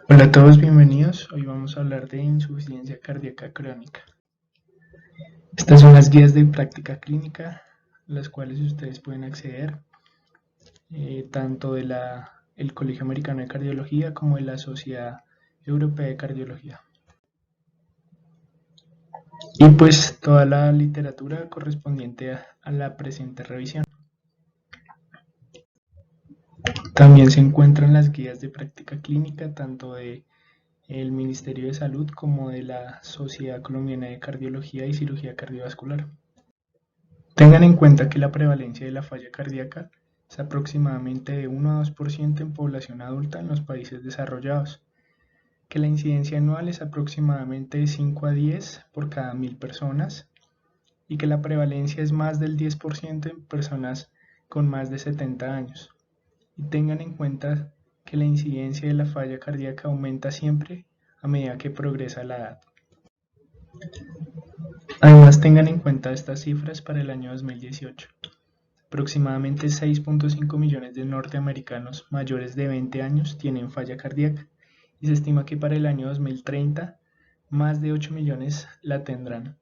Hola a todos, bienvenidos. Hoy vamos a hablar de insuficiencia cardíaca crónica. Estas son las guías de práctica clínica, las cuales ustedes pueden acceder tanto de el Colegio Americano de Cardiología como de la Sociedad Europea de Cardiología. Y pues toda la literatura correspondiente a la presente revisión. También se encuentran las guías de práctica clínica tanto de el Ministerio de Salud como de la Sociedad Colombiana de Cardiología y Cirugía Cardiovascular. Tengan en cuenta que la prevalencia de la falla cardíaca es aproximadamente de 1 a 2% en población adulta en los países desarrollados, que la incidencia anual es aproximadamente de 5 a 10 por cada 1000 personas y que la prevalencia es más del 10% en personas con más de 70 años. Y tengan en cuenta que la incidencia de la falla cardíaca aumenta siempre a medida que progresa la edad. Además, tengan en cuenta estas cifras para el año 2018. Aproximadamente 6.5 millones de norteamericanos mayores de 20 años tienen falla cardíaca y se estima que para el año 2030 más de 8 millones la tendrán,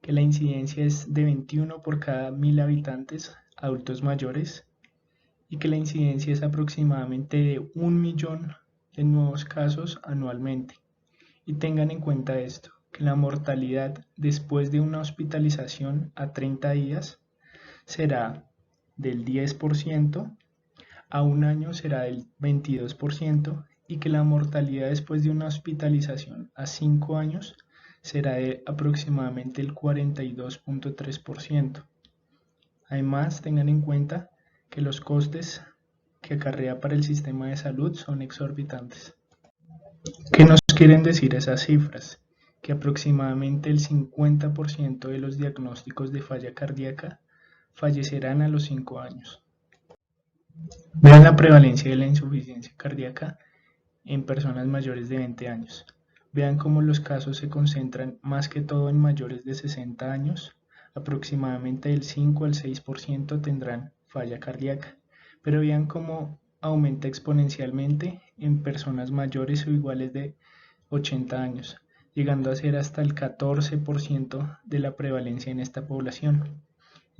que la incidencia es de 21 por cada 1000 habitantes adultos mayores y que la incidencia es aproximadamente de 1 millón de nuevos casos anualmente. Y tengan en cuenta esto, que la mortalidad después de una hospitalización a 30 días será del 10%, a un año será del 22% y que la mortalidad después de una hospitalización a 5 años será de aproximadamente el 42.3%. Además, tengan en cuenta que los costes que acarrea para el sistema de salud son exorbitantes. ¿Qué nos quieren decir esas cifras? Que aproximadamente el 50% de los diagnósticos de falla cardíaca fallecerán a los 5 años. Vean la prevalencia de la insuficiencia cardíaca en personas mayores de 20 años. Vean cómo los casos se concentran más que todo en mayores de 60 años. Aproximadamente del 5 al 6% tendrán falla cardíaca. Pero vean cómo aumenta exponencialmente en personas mayores o iguales de 80 años, llegando a ser hasta el 14% de la prevalencia en esta población.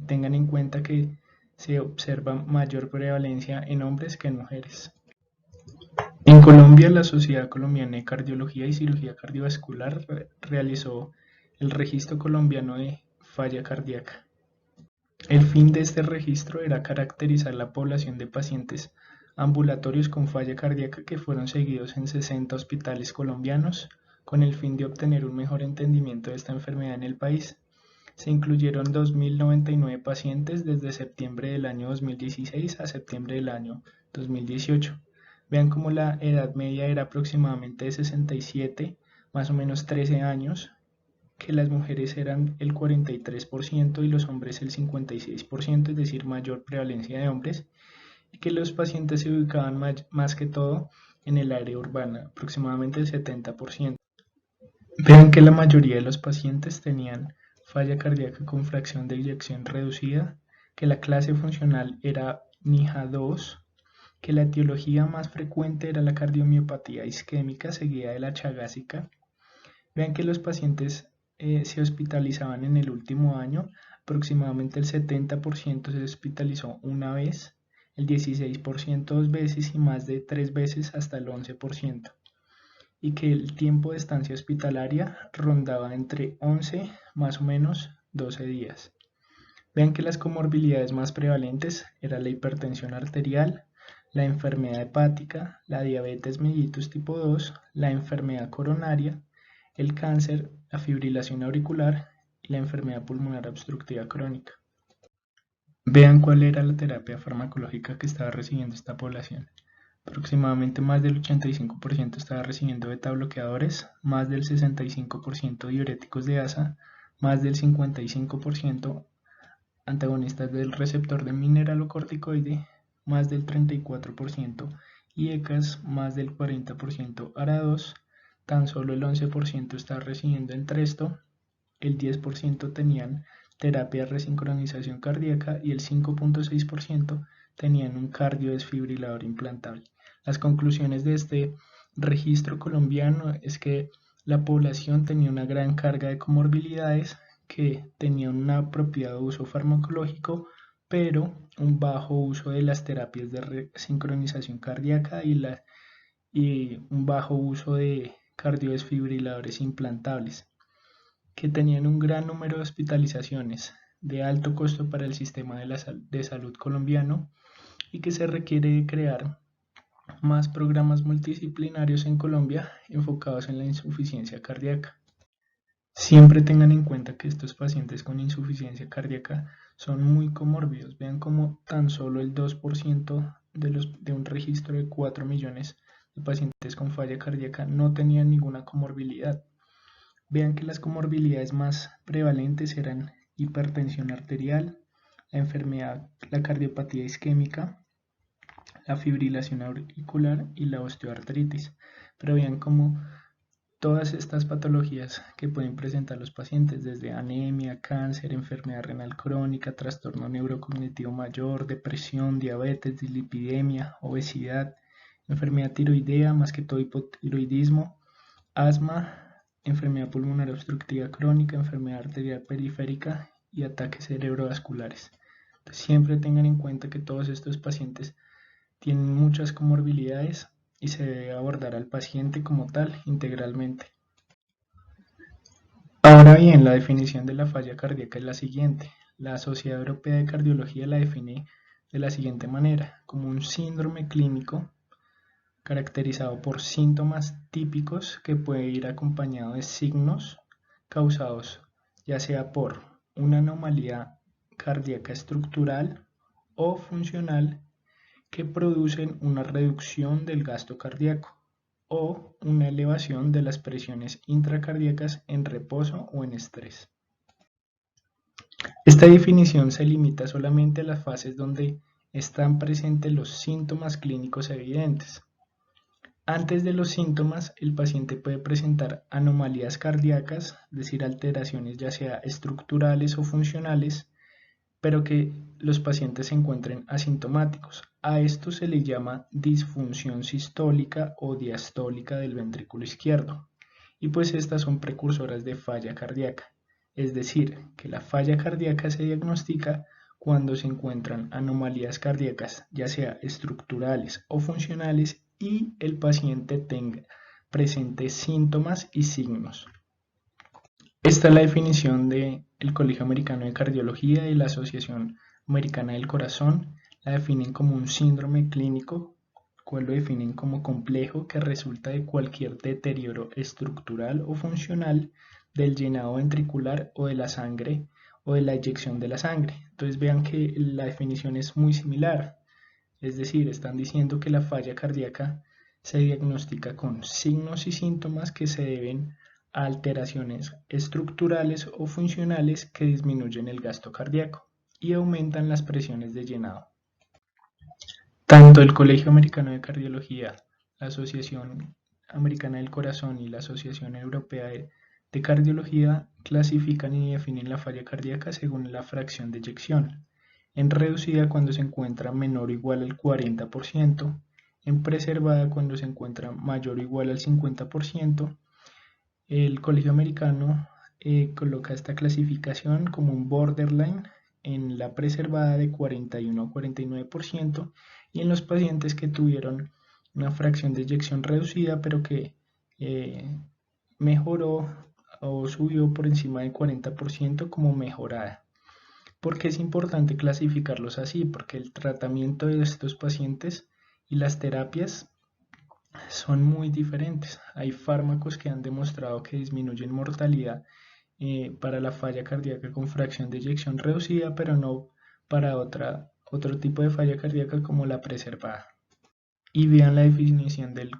Tengan en cuenta que se observa mayor prevalencia en hombres que en mujeres. En Colombia, la Sociedad Colombiana de Cardiología y Cirugía Cardiovascular realizó el registro colombiano de falla cardíaca. El fin de este registro era caracterizar la población de pacientes ambulatorios con falla cardíaca que fueron seguidos en 60 hospitales colombianos, con el fin de obtener un mejor entendimiento de esta enfermedad en el país. Se incluyeron 2.099 pacientes desde septiembre del año 2016 a septiembre del año 2018. Vean cómo la edad media era aproximadamente de 67, más o menos 13 años, que las mujeres eran el 43% y los hombres el 56%, es decir, mayor prevalencia de hombres, y que los pacientes se ubicaban más que todo en el área urbana, aproximadamente el 70%. Vean que la mayoría de los pacientes tenían falla cardíaca con fracción de eyección reducida, que la clase funcional era NIHA 2, que la etiología más frecuente era la cardiomiopatía isquémica seguida de la chagásica. Vean que los pacientes se hospitalizaban en el último año, aproximadamente el 70% se hospitalizó una vez, el 16% dos veces y más de 3 veces hasta el 11%. Y que el tiempo de estancia hospitalaria rondaba entre 11 más o menos 12 días. Vean que las comorbilidades más prevalentes eran la hipertensión arterial, la enfermedad hepática, la diabetes mellitus tipo 2, la enfermedad coronaria, el cáncer, la fibrilación auricular y la enfermedad pulmonar obstructiva crónica. Vean cuál era la terapia farmacológica que estaba recibiendo esta población. Aproximadamente más del 85% estaba recibiendo beta-bloqueadores, más del 65% diuréticos de asa, más del 55% antagonistas del receptor de mineralocorticoide, más del 34% IECAS, más del 40% ARA2, tan solo el 11% estaba recibiendo Entresto, el 10% tenían terapia de resincronización cardíaca y el 5.6% tenían un cardiodesfibrilador implantable. Las conclusiones de este registro colombiano es que la población tenía una gran carga de comorbilidades, que tenían un apropiado uso farmacológico, pero un bajo uso de las terapias de sincronización cardíaca y un bajo uso de cardiodesfibriladores implantables, que tenían un gran número de hospitalizaciones de alto costo para el sistema de salud colombiano, y que se requiere crear más programas multidisciplinarios en Colombia enfocados en la insuficiencia cardíaca. Siempre tengan en cuenta que estos pacientes con insuficiencia cardíaca son muy comórbidos. Vean como tan solo el 2% de un registro de 4 millones de pacientes con falla cardíaca no tenían ninguna comorbilidad. Vean que las comorbilidades más prevalentes eran hipertensión arterial, la cardiopatía isquémica, la fibrilación auricular y la osteoartritis. Pero vean cómo todas estas patologías que pueden presentar los pacientes, desde anemia, cáncer, enfermedad renal crónica, trastorno neurocognitivo mayor, depresión, diabetes, dislipidemia, obesidad, enfermedad tiroidea, más que todo hipotiroidismo, asma, enfermedad pulmonar obstructiva crónica, enfermedad arterial periférica y ataques cerebrovasculares. Entonces, siempre tengan en cuenta que todos estos pacientes tienen muchas comorbilidades y se debe abordar al paciente como tal integralmente. Ahora bien, la definición de la falla cardíaca es la siguiente. La Sociedad Europea de Cardiología la define de la siguiente manera: como un síndrome clínico caracterizado por síntomas típicos que puede ir acompañado de signos causados ya sea por una anomalía cardíaca estructural o funcional que producen una reducción del gasto cardíaco o una elevación de las presiones intracardíacas en reposo o en estrés. Esta definición se limita solamente a las fases donde están presentes los síntomas clínicos evidentes. Antes de los síntomas, el paciente puede presentar anomalías cardíacas, es decir, alteraciones ya sea estructurales o funcionales, pero que los pacientes se encuentren asintomáticos. A esto se le llama disfunción sistólica o diastólica del ventrículo izquierdo, y pues estas son precursoras de falla cardíaca, es decir, que la falla cardíaca se diagnostica cuando se encuentran anomalías cardíacas, ya sea estructurales o funcionales, y el paciente tenga presente síntomas y signos. Esta es la definición del Colegio Americano de Cardiología y la Asociación Americana del Corazón. La definen como un síndrome clínico, cual lo definen como complejo que resulta de cualquier deterioro estructural o funcional del llenado ventricular o de la sangre o de la eyección de la sangre. Entonces vean que la definición es muy similar, es decir, están diciendo que la falla cardíaca se diagnostica con signos y síntomas que se deben a alteraciones estructurales o funcionales que disminuyen el gasto cardíaco y aumentan las presiones de llenado. Tanto el Colegio Americano de Cardiología, la Asociación Americana del Corazón y la Asociación Europea de Cardiología clasifican y definen la falla cardíaca según la fracción de eyección, en reducida cuando se encuentra menor o igual al 40%, en preservada cuando se encuentra mayor o igual al 50%. El Colegio Americano coloca esta clasificación como un borderline en la preservada de 41 a 49% y en los pacientes que tuvieron una fracción de eyección reducida pero que mejoró o subió por encima del 40% como mejorada. ¿Por qué es importante clasificarlos así? Porque el tratamiento de estos pacientes y las terapias son muy diferentes. Hay fármacos que han demostrado que disminuyen mortalidad para la falla cardíaca con fracción de eyección reducida, pero no para otro tipo de falla cardíaca como la preservada. Y vean la definición de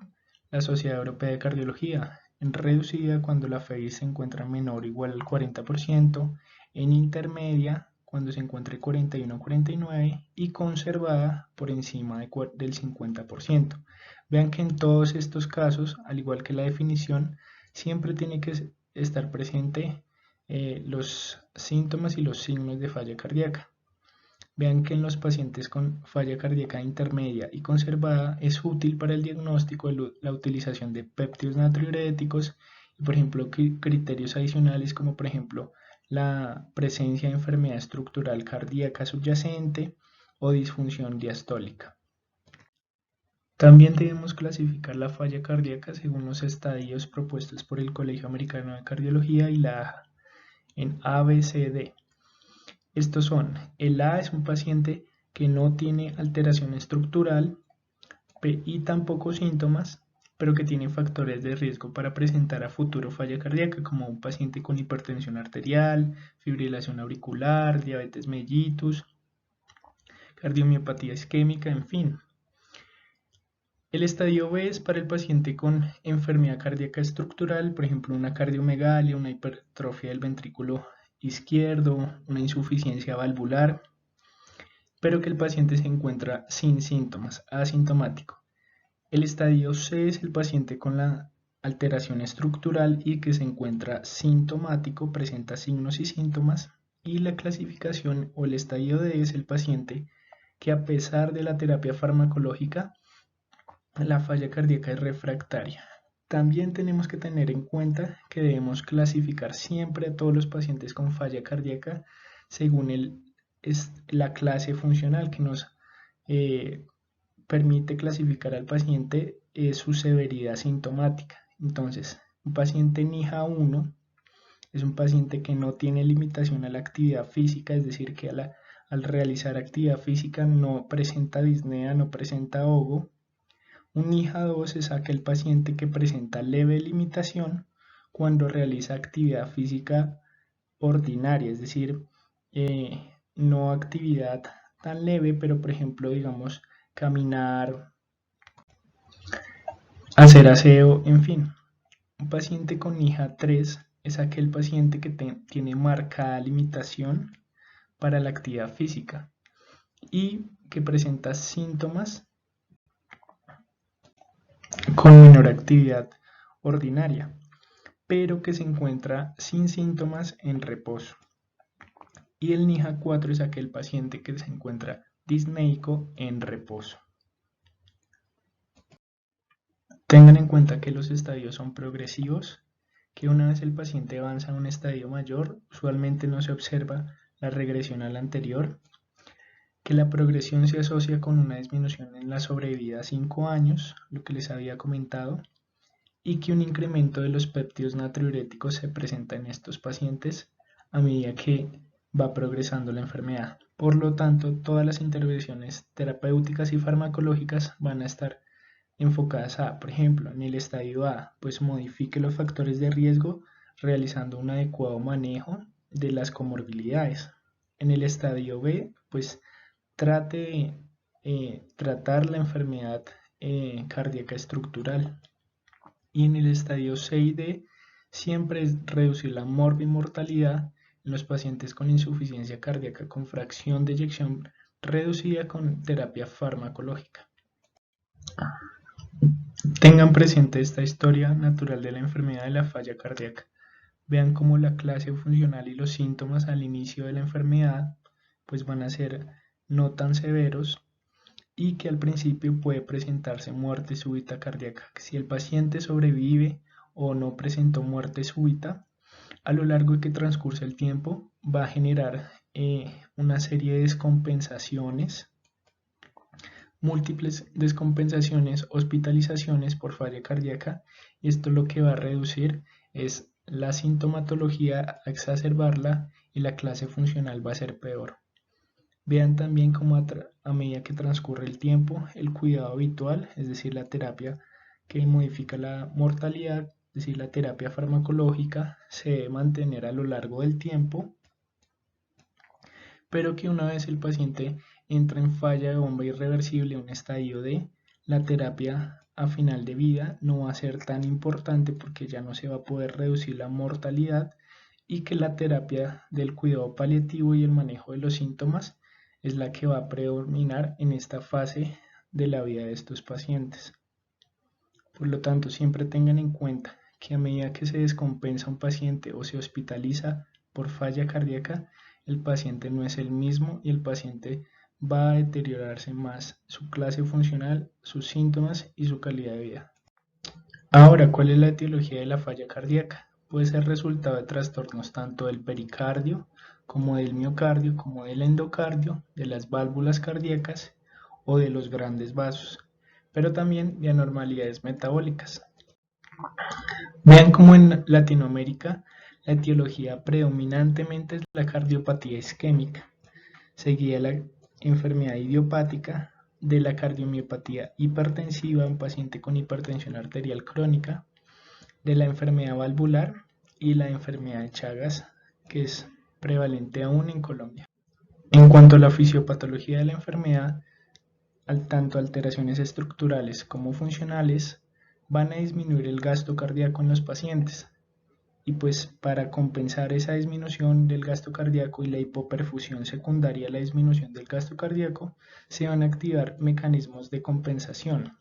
la Sociedad Europea de Cardiología: en reducida cuando la FEI se encuentra menor o igual al 40%, en intermedia cuando se encuentre 41 o 49% y conservada por encima del 50%. Vean que en todos estos casos, al igual que la definición, siempre tiene que estar presente los síntomas y los signos de falla cardíaca. Vean que en los pacientes con falla cardíaca intermedia y conservada es útil para el diagnóstico la utilización de péptidos natriuréticos y, por ejemplo, criterios adicionales como, por ejemplo, la presencia de enfermedad estructural cardíaca subyacente o disfunción diastólica. También debemos clasificar la falla cardíaca según los estadios propuestos por el Colegio Americano de Cardiología y la AJA en A, B, C, D. Estos son: el A es un paciente que no tiene alteración estructural y tampoco síntomas, pero que tiene factores de riesgo para presentar a futuro falla cardíaca, como un paciente con hipertensión arterial, fibrilación auricular, diabetes mellitus, cardiomiopatía isquémica, en fin. El estadio B es para el paciente con enfermedad cardíaca estructural, por ejemplo, una cardiomegalia, una hipertrofia del ventrículo izquierdo, una insuficiencia valvular, pero que el paciente se encuentra sin síntomas, asintomático. El estadio C es el paciente con la alteración estructural y que se encuentra sintomático, presenta signos y síntomas. Y la clasificación o el estadio D es el paciente que, a pesar de la terapia farmacológica, la falla cardíaca es refractaria. También tenemos que tener en cuenta que debemos clasificar siempre a todos los pacientes con falla cardíaca según la clase funcional que nos permite clasificar al paciente su severidad sintomática. Entonces, un paciente NIHA 1 es un paciente que no tiene limitación a la actividad física, es decir, que al realizar actividad física no presenta disnea, no presenta ahogo. Un NIHA 2 es aquel paciente que presenta leve limitación cuando realiza actividad física ordinaria, es decir, no actividad tan leve, pero por ejemplo, digamos, caminar, hacer aseo, en fin. Un paciente con NIHA 3 es aquel paciente que tiene marcada limitación para la actividad física y que presenta síntomas con menor actividad ordinaria, pero que se encuentra sin síntomas en reposo. Y el NIHA 4 es aquel paciente que se encuentra disneico en reposo. Tengan en cuenta que los estadios son progresivos, que una vez el paciente avanza a un estadio mayor, usualmente no se observa la regresión al anterior, que la progresión se asocia con una disminución en la sobrevida a 5 años, lo que les había comentado, y que un incremento de los péptidos natriuréticos se presenta en estos pacientes a medida que va progresando la enfermedad. Por lo tanto, todas las intervenciones terapéuticas y farmacológicas van a estar enfocadas a, por ejemplo, en el estadio A, pues modifique los factores de riesgo realizando un adecuado manejo de las comorbilidades. En el estadio B, pues trate de tratar la enfermedad cardíaca estructural. Y en el estadio C y D, siempre es reducir la morbimortalidad en los pacientes con insuficiencia cardíaca con fracción de eyección reducida con terapia farmacológica. Tengan presente esta historia natural de la enfermedad de la falla cardíaca. Vean cómo la clase funcional y los síntomas al inicio de la enfermedad pues van a ser no tan severos y que al principio puede presentarse muerte súbita cardíaca. Si el paciente sobrevive o no presentó muerte súbita, a lo largo de que transcurse el tiempo va a generar una serie de descompensaciones, múltiples descompensaciones, hospitalizaciones por falla cardíaca, y esto lo que va a reducir es la sintomatología, a exacerbarla, y la clase funcional va a ser peor. Vean también cómo a medida que transcurre el tiempo, el cuidado habitual, es decir, la terapia que modifica la mortalidad, es decir, la terapia farmacológica, se debe mantener a lo largo del tiempo, pero que una vez el paciente entra en falla de bomba irreversible, un estadio D, la terapia a final de vida no va a ser tan importante porque ya no se va a poder reducir la mortalidad, y que la terapia del cuidado paliativo y el manejo de los síntomas es la que va a predominar en esta fase de la vida de estos pacientes. Por lo tanto, siempre tengan en cuenta que a medida que se descompensa un paciente o se hospitaliza por falla cardíaca, el paciente no es el mismo y el paciente va a deteriorarse más su clase funcional, sus síntomas y su calidad de vida. Ahora, ¿cuál es la etiología de la falla cardíaca? Puede ser resultado de trastornos tanto del pericardio, como del miocardio, como del endocardio, de las válvulas cardíacas o de los grandes vasos, pero también de anormalidades metabólicas. Vean cómo en Latinoamérica la etiología predominantemente es la cardiopatía isquémica, seguida la enfermedad idiopática, de la cardiomiopatía hipertensiva en paciente con hipertensión arterial crónica, de la enfermedad valvular y la enfermedad de Chagas, que es prevalente aún en Colombia. En cuanto a la fisiopatología de la enfermedad, tanto alteraciones estructurales como funcionales van a disminuir el gasto cardíaco en los pacientes. Y pues para compensar esa disminución del gasto cardíaco y la hipoperfusión secundaria a la disminución del gasto cardíaco, se van a activar mecanismos de compensación,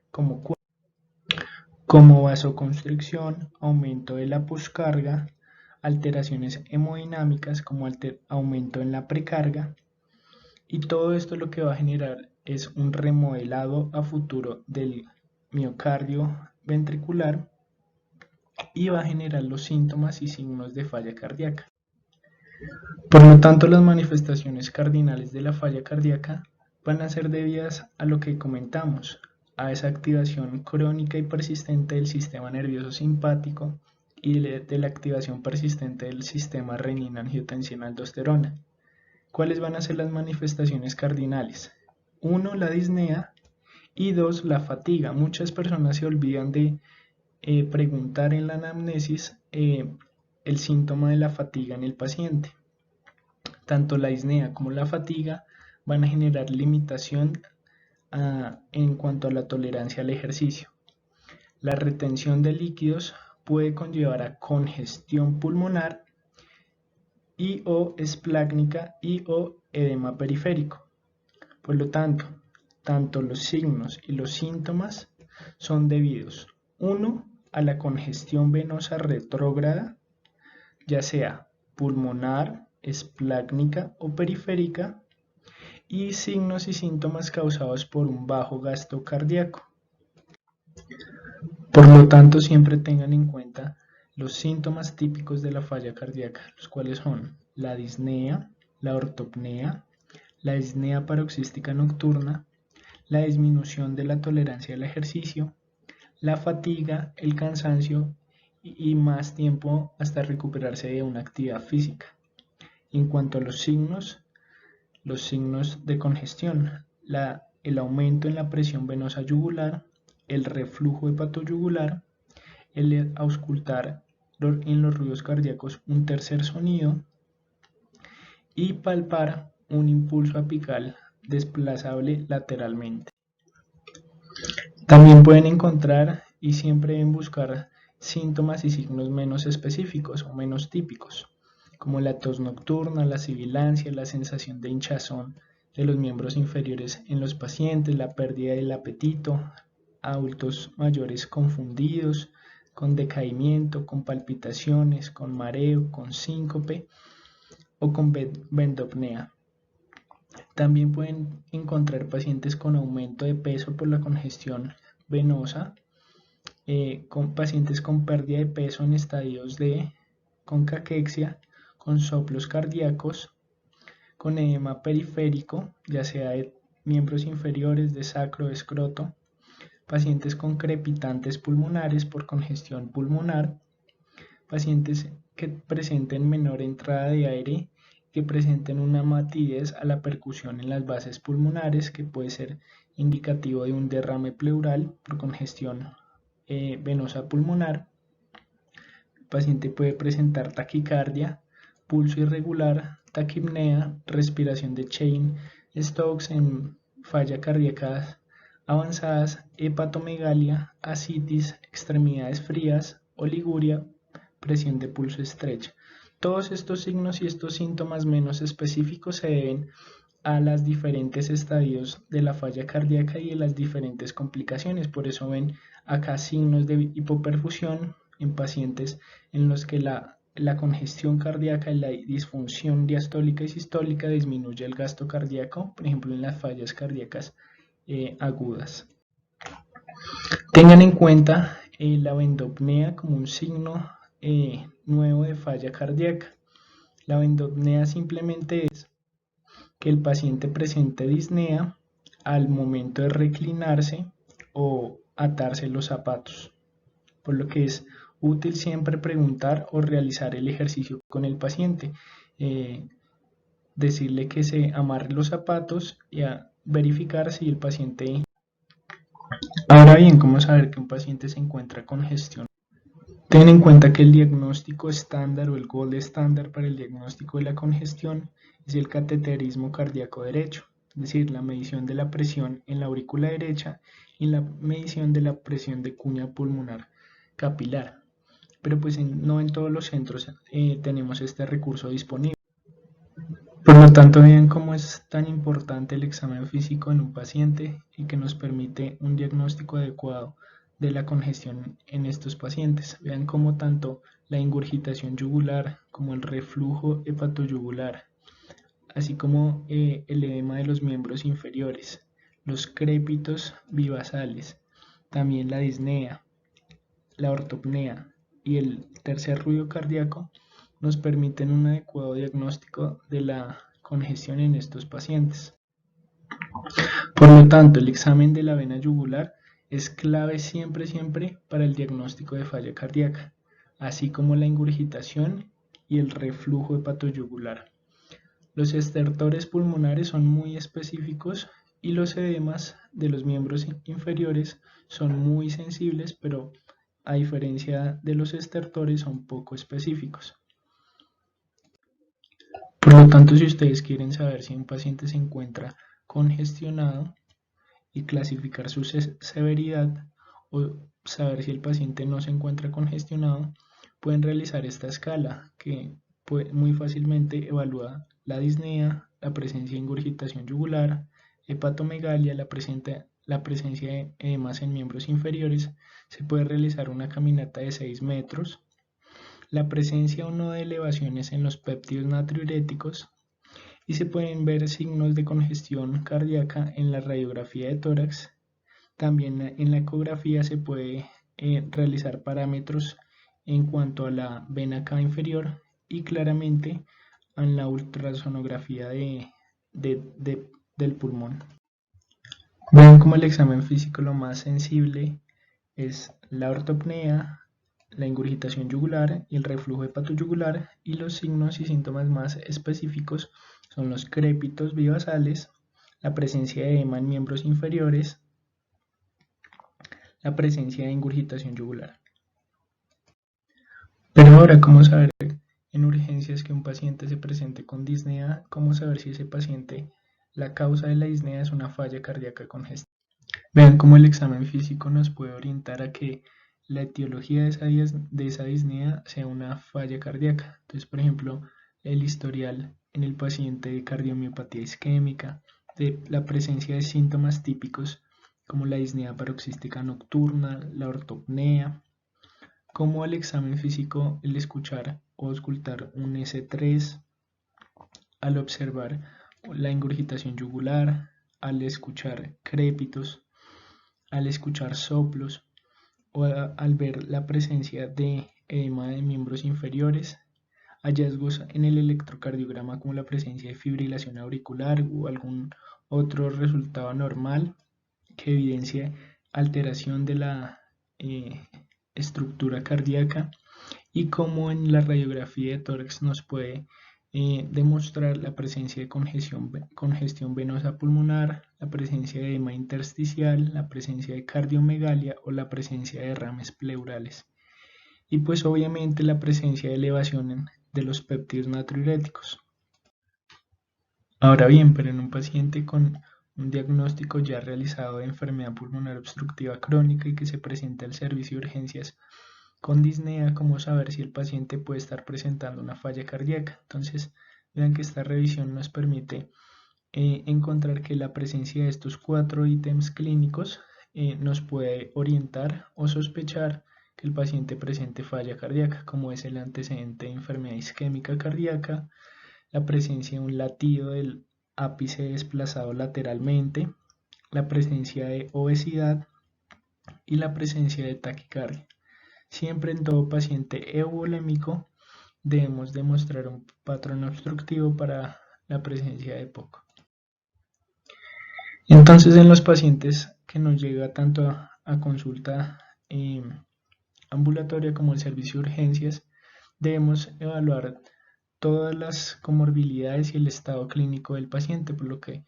como vasoconstricción, aumento de la poscarga, alteraciones hemodinámicas como aumento en la precarga, y todo esto lo que va a generar es un remodelado a futuro del miocardio ventricular y va a generar los síntomas y signos de falla cardíaca. Por lo tanto, las manifestaciones cardinales de la falla cardíaca van a ser debidas a lo que comentamos, a esa activación crónica y persistente del sistema nervioso simpático y de la activación persistente del sistema renina-angiotensina-aldosterona. ¿Cuáles van a ser las manifestaciones cardinales? 1. La disnea y 2. La fatiga. Muchas personas se olvidan de preguntar en la anamnesis el síntoma de la fatiga en el paciente. Tanto la disnea como la fatiga van a generar limitación en cuanto a la tolerancia al ejercicio. La retención de líquidos puede conllevar a congestión pulmonar y o esplácnica y o edema periférico. Por lo tanto, tanto los signos y los síntomas son debidos, 1. a la congestión venosa retrógrada, ya sea pulmonar, esplácnica o periférica, y signos y síntomas causados por un bajo gasto cardíaco. Por lo tanto, siempre tengan en cuenta los síntomas típicos de la falla cardíaca, los cuales son la disnea, la ortopnea, la disnea paroxística nocturna, la disminución de la tolerancia al ejercicio, la fatiga, el cansancio y más tiempo hasta recuperarse de una actividad física. En cuanto a los signos de congestión, el aumento en la presión venosa yugular, el reflujo hepatoyugular, el auscultar en los ruidos cardíacos un tercer sonido y palpar un impulso apical desplazable lateralmente. También pueden encontrar y siempre deben buscar síntomas y signos menos específicos o menos típicos, como la tos nocturna, la sibilancia, la sensación de hinchazón de los miembros inferiores en los pacientes, la pérdida del apetito, adultos mayores confundidos, con decaimiento, con palpitaciones, con mareo, con síncope o con bendopnea. También pueden encontrar pacientes con aumento de peso por la congestión venosa, con pacientes con pérdida de peso en estadios con caquexia, con soplos cardíacos, con edema periférico, ya sea de miembros inferiores, de sacro, de escroto, pacientes con crepitantes pulmonares por congestión pulmonar, pacientes que presenten menor entrada de aire, que presenten una matidez a la percusión en las bases pulmonares, que puede ser indicativo de un derrame pleural por congestión venosa pulmonar. El paciente puede presentar taquicardia, pulso irregular, taquipnea, respiración de Cheyne-Stokes en falla cardíaca avanzadas, hepatomegalia, ascitis, extremidades frías, oliguria, presión de pulso estrecha. Todos estos signos y estos síntomas menos específicos se deben a los diferentes estadios de la falla cardíaca y de las diferentes complicaciones. Por eso ven acá signos de hipoperfusión en pacientes en los que la la congestión cardíaca y la disfunción diastólica y sistólica disminuye el gasto cardíaco, por ejemplo en las fallas cardíacas agudas. Tengan en cuenta la vendopnea como un signo nuevo de falla cardíaca. La vendopnea simplemente es que el paciente presente disnea al momento de reclinarse o atarse los zapatos, por lo que es útil siempre preguntar o realizar el ejercicio con el paciente, decirle que se amarre los zapatos y a verificar si el paciente... Ahora bien, ¿cómo saber que un paciente se encuentra con congestión? Ten en cuenta que el diagnóstico estándar o el gold estándar para el diagnóstico de la congestión es el cateterismo cardíaco derecho, es decir, la medición de la presión en la aurícula derecha y la medición de la presión de cuña pulmonar capilar. Pero pues no en todos los centros tenemos este recurso disponible. Por lo tanto, vean cómo es tan importante el examen físico en un paciente y que nos permite un diagnóstico adecuado de la congestión en estos pacientes. Vean cómo tanto la ingurgitación yugular como el reflujo hepatoyugular, así como el edema de los miembros inferiores, los crépitos bivasales, también la disnea, la ortopnea y el tercer ruido cardíaco nos permiten un adecuado diagnóstico de la congestión en estos pacientes. Por lo tanto, el examen de la vena yugular es clave siempre para el diagnóstico de falla cardíaca, así como la ingurgitación y el reflujo hepatoyugular. Los estertores pulmonares son muy específicos y los edemas de los miembros inferiores son muy sensibles, pero a diferencia de los estertores son poco específicos. Por lo tanto, si ustedes quieren saber si un paciente se encuentra congestionado y clasificar su severidad o saber si el paciente no se encuentra congestionado, pueden realizar esta escala que muy fácilmente evalúa la disnea, la presencia de ingurgitación yugular, hepatomegalia, la presencia de edemas en miembros inferiores. Se puede realizar una caminata de 6 metros, la presencia o no de elevaciones en los péptidos natriuréticos, y se pueden ver signos de congestión cardíaca en la radiografía de tórax. También en la ecografía se puede realizar parámetros en cuanto a la vena cava inferior y claramente en la ultrasonografía del pulmón. Ven como el examen físico lo más sensible es la ortopnea, la ingurgitación yugular y el reflujo hepatoyugular, y los signos y síntomas más específicos son los crépitos bivasales, la presencia de edema en miembros inferiores, la presencia de ingurgitación yugular. Pero ahora, ¿cómo saber en urgencias que un paciente se presente con disnea? ¿Cómo saber si ese paciente, la causa de la disnea es una falla cardíaca congestiva? Vean cómo el examen físico nos puede orientar a que la etiología de esa disnea sea una falla cardíaca. Entonces, por ejemplo, el historial en el paciente de cardiomiopatía isquémica, de la presencia de síntomas típicos como la disnea paroxística nocturna, la ortopnea, como el examen físico, el escuchar o auscultar un S3, al observar la ingurgitación yugular, al escuchar crépitos, al escuchar soplos o al ver la presencia de edema de miembros inferiores, hallazgos en el electrocardiograma como la presencia de fibrilación auricular o algún otro resultado anormal que evidencia alteración de la estructura cardíaca, y como en la radiografía de tórax nos puede demostrar la presencia de congestión venosa pulmonar, la presencia de edema intersticial, la presencia de cardiomegalia o la presencia de derrames pleurales. Y pues obviamente la presencia de elevación de los péptidos natriuréticos. Ahora bien, pero en un paciente con un diagnóstico ya realizado de enfermedad pulmonar obstructiva crónica y que se presenta al servicio de urgencias con disnea, ¿cómo saber si el paciente puede estar presentando una falla cardíaca? Entonces, vean que esta revisión nos permite encontrar que la presencia de estos 4 ítems clínicos nos puede orientar o sospechar que el paciente presente falla cardíaca, como es el antecedente de enfermedad isquémica cardíaca, la presencia de un latido del ápice desplazado lateralmente, la presencia de obesidad y la presencia de taquicardia. Siempre en todo paciente euvolémico debemos demostrar un patrón obstructivo para la presencia de EPOC. Entonces, en los pacientes que nos llega tanto a consulta ambulatoria como el servicio de urgencias, debemos evaluar todas las comorbilidades y el estado clínico del paciente, por lo que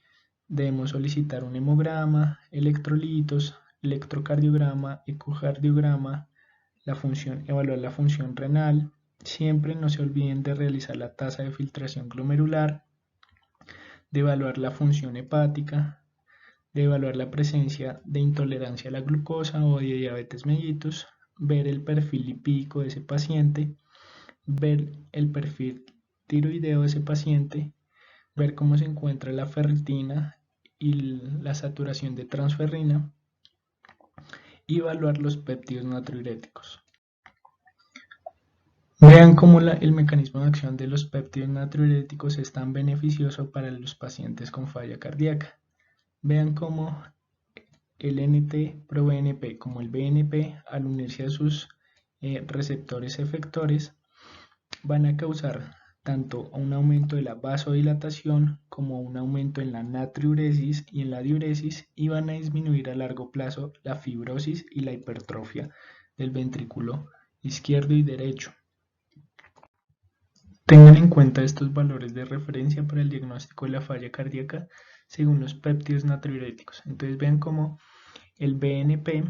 debemos solicitar un hemograma, electrolitos, electrocardiograma, ecocardiograma, evaluar la función renal. Siempre no se olviden de realizar la tasa de filtración glomerular, de evaluar la función hepática, de evaluar la presencia de intolerancia a la glucosa o de diabetes mellitus, ver el perfil lipídico de ese paciente, ver el perfil tiroideo de ese paciente, ver cómo se encuentra la ferritina y la saturación de transferrina y evaluar los péptidos natriuréticos. Vean cómo el mecanismo de acción de los péptidos natriuréticos es tan beneficioso para los pacientes con falla cardíaca. Vean cómo el NT-proBNP como el BNP, al unirse a sus receptores efectores, van a causar tanto un aumento de la vasodilatación como un aumento en la natriuresis y en la diuresis, y van a disminuir a largo plazo la fibrosis y la hipertrofia del ventrículo izquierdo y derecho. Tengan en cuenta estos valores de referencia para el diagnóstico de la falla cardíaca según los péptidos natriuréticos. Entonces vean cómo el BNP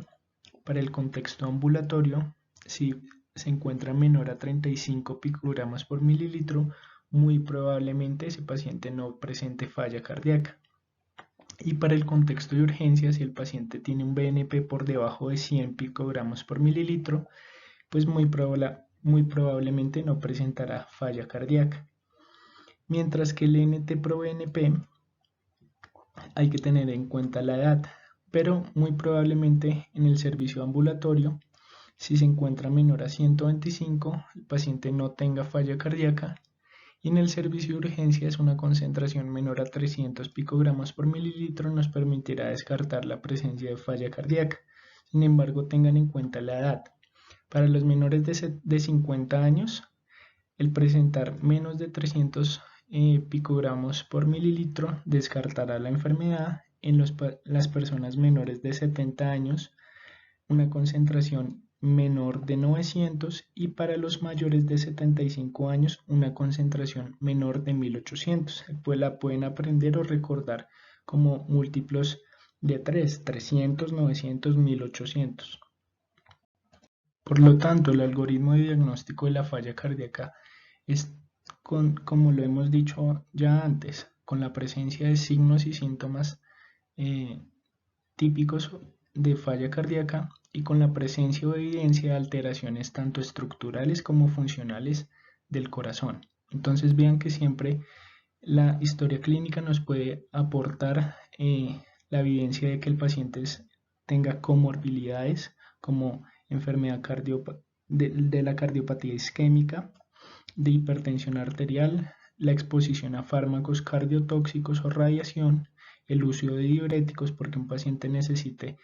para el contexto ambulatorio, si se encuentra menor a 35 picogramos por mililitro, muy probablemente ese paciente no presente falla cardíaca. Y para el contexto de urgencia, si el paciente tiene un BNP por debajo de 100 picogramos por mililitro, pues muy probablemente no presentará falla cardíaca. Mientras que el NT-proBNP hay que tener en cuenta la edad, pero muy probablemente en el servicio ambulatorio, si se encuentra menor a 125, el paciente no tenga falla cardíaca, y en el servicio de urgencias una concentración menor a 300 picogramos por mililitro nos permitirá descartar la presencia de falla cardíaca. Sin embargo, tengan en cuenta la edad. Para los menores de 50 años, el presentar menos de 300 picogramos por mililitro descartará la enfermedad. En las personas menores de 70 años, una concentración menor de 900, y para los mayores de 75 años una concentración menor de 1800. Pues la pueden aprender o recordar como múltiplos de 300, 900, 1800. Por lo tanto, el algoritmo de diagnóstico de la falla cardíaca es, como lo hemos dicho ya antes, con la presencia de signos y síntomas típicos de falla cardíaca y con la presencia o evidencia de alteraciones tanto estructurales como funcionales del corazón. Entonces vean que siempre la historia clínica nos puede aportar la evidencia de que el paciente tenga comorbilidades como enfermedad de la cardiopatía isquémica, de hipertensión arterial, la exposición a fármacos cardiotóxicos o radiación, el uso de diuréticos porque un paciente necesite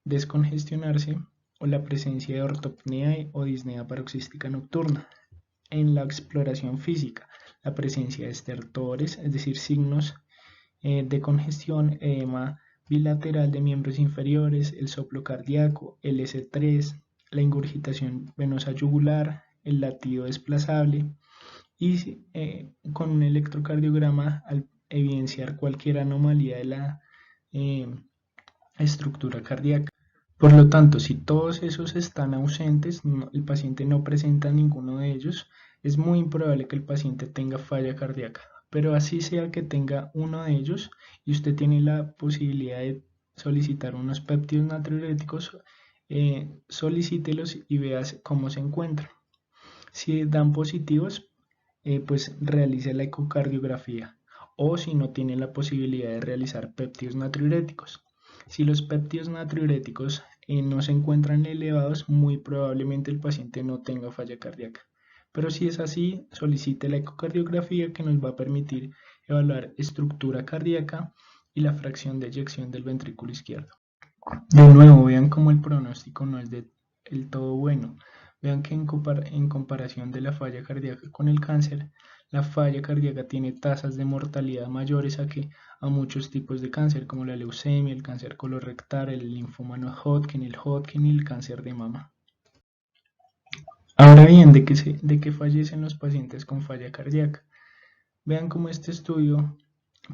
descongestionarse, o la presencia de ortopnea o disnea paroxística nocturna. En la exploración física, la presencia de estertores, es decir, signos de congestión, edema bilateral de miembros inferiores, el soplo cardíaco, el S3, la ingurgitación venosa yugular, el latido desplazable, y con un electrocardiograma al evidenciar cualquier anomalía de la estructura cardíaca. Por lo tanto, si todos esos están ausentes, el paciente no presenta ninguno de ellos, es muy improbable que el paciente tenga falla cardíaca. Pero así sea que tenga uno de ellos y usted tiene la posibilidad de solicitar unos péptidos natriuréticos, solicítelos y vea cómo se encuentran. Si dan positivos, pues realice la ecocardiografía, o si no tiene la posibilidad de realizar péptidos natriuréticos. Si los péptidos natriuréticos no se encuentran elevados, muy probablemente el paciente no tenga falla cardíaca. Pero si es así, solicite la ecocardiografía que nos va a permitir evaluar estructura cardíaca y la fracción de eyección del ventrículo izquierdo. De nuevo, vean cómo el pronóstico no es del todo bueno. Vean que en comparación de la falla cardíaca con el cáncer, la falla cardíaca tiene tasas de mortalidad mayores a muchos tipos de cáncer, como la leucemia, el cáncer colorectal, el linfoma no Hodgkin, el Hodgkin y el cáncer de mama. Ahora bien, ¿de qué fallecen los pacientes con falla cardíaca? Vean cómo este estudio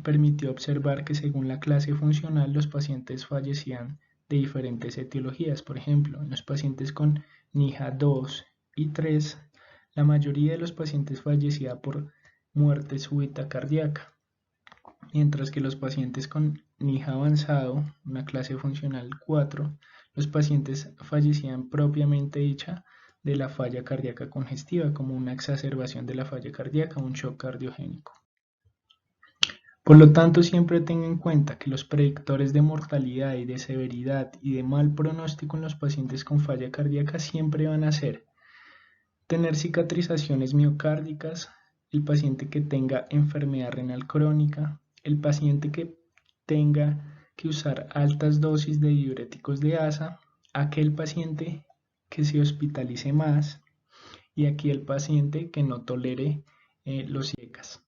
permitió observar que según la clase funcional los pacientes fallecían de diferentes etiologías. Por ejemplo, en los pacientes con NIHA 2 y 3, la mayoría de los pacientes fallecía por muerte súbita cardíaca, mientras que los pacientes con NIHA avanzado, una clase funcional 4, los pacientes fallecían propiamente dicha de la falla cardíaca congestiva, como una exacerbación de la falla cardíaca, un shock cardiogénico. Por lo tanto, siempre tenga en cuenta que los predictores de mortalidad y de severidad y de mal pronóstico en los pacientes con falla cardíaca siempre van a ser tener cicatrizaciones miocárdicas, el paciente que tenga enfermedad renal crónica, el paciente que tenga que usar altas dosis de diuréticos de asa, aquel paciente que se hospitalice más y aquí el paciente que no tolere los IECAS.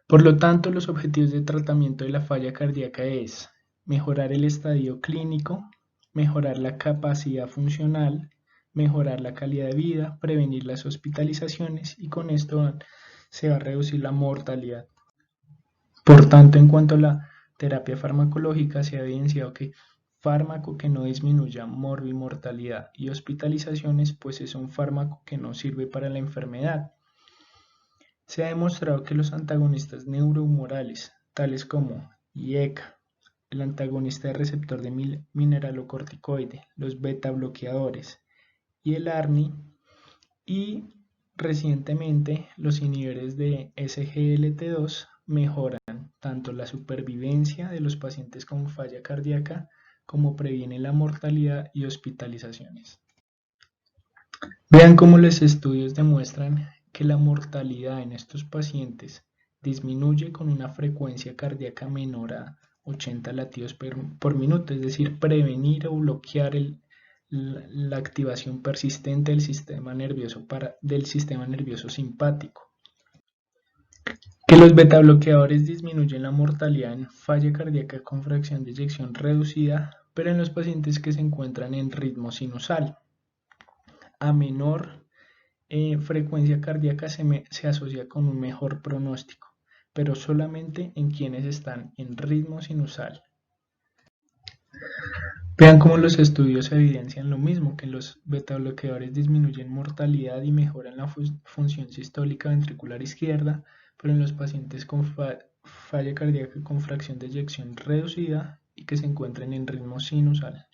Por lo tanto, los objetivos de tratamiento de la falla cardíaca es mejorar el estadio clínico, mejorar la capacidad funcional, mejorar la calidad de vida, prevenir las hospitalizaciones y con esto se va a reducir la mortalidad. Por tanto, en cuanto a la terapia farmacológica, se ha evidenciado que fármaco que no disminuya morbimortalidad y hospitalizaciones, pues es un fármaco que no sirve para la enfermedad. Se ha demostrado que los antagonistas neurohumorales, tales como IECA, el antagonista de receptor de mineralocorticoide, los beta bloqueadores y el ARNI, y recientemente los inhibidores de SGLT2 mejoran tanto la supervivencia de los pacientes con falla cardíaca como previenen la mortalidad y hospitalizaciones. Vean cómo los estudios demuestran que la mortalidad en estos pacientes disminuye con una frecuencia cardíaca menor a 80 latidos por minuto, es decir, prevenir o bloquear la activación persistente del sistema nervioso simpático. Que los beta bloqueadores disminuyen la mortalidad en falla cardíaca con fracción de eyección reducida, pero en los pacientes que se encuentran en ritmo sinusal. A menor frecuencia cardíaca se asocia con un mejor pronóstico, pero solamente en quienes están en ritmo sinusal. Vean cómo los estudios evidencian lo mismo, que los beta bloqueadores disminuyen mortalidad y mejoran la función sistólica ventricular izquierda, pero en los pacientes con falla cardíaca con fracción de eyección reducida y que se encuentren en ritmo sinusal.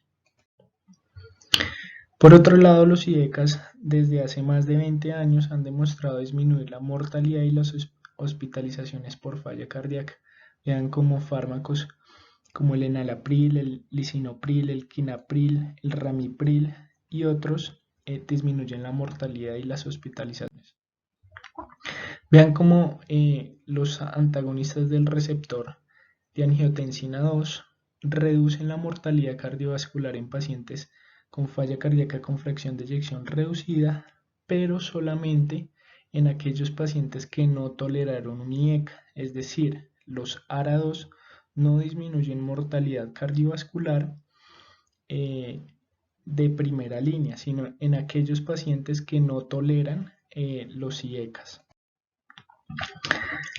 Por otro lado, los IECAS desde hace más de 20 años han demostrado disminuir la mortalidad y las hospitalizaciones por falla cardíaca. Vean como fármacos como el enalapril, el lisinopril, el quinapril, el ramipril y otros disminuyen la mortalidad y las hospitalizaciones. Vean cómo los antagonistas del receptor de angiotensina 2 reducen la mortalidad cardiovascular en pacientes con falla cardíaca con fracción de eyección reducida, pero solamente en aquellos pacientes que no toleraron un IECA, es decir, los ARA2 no disminuyen mortalidad cardiovascular de primera línea, sino en aquellos pacientes que no toleran los IECAS.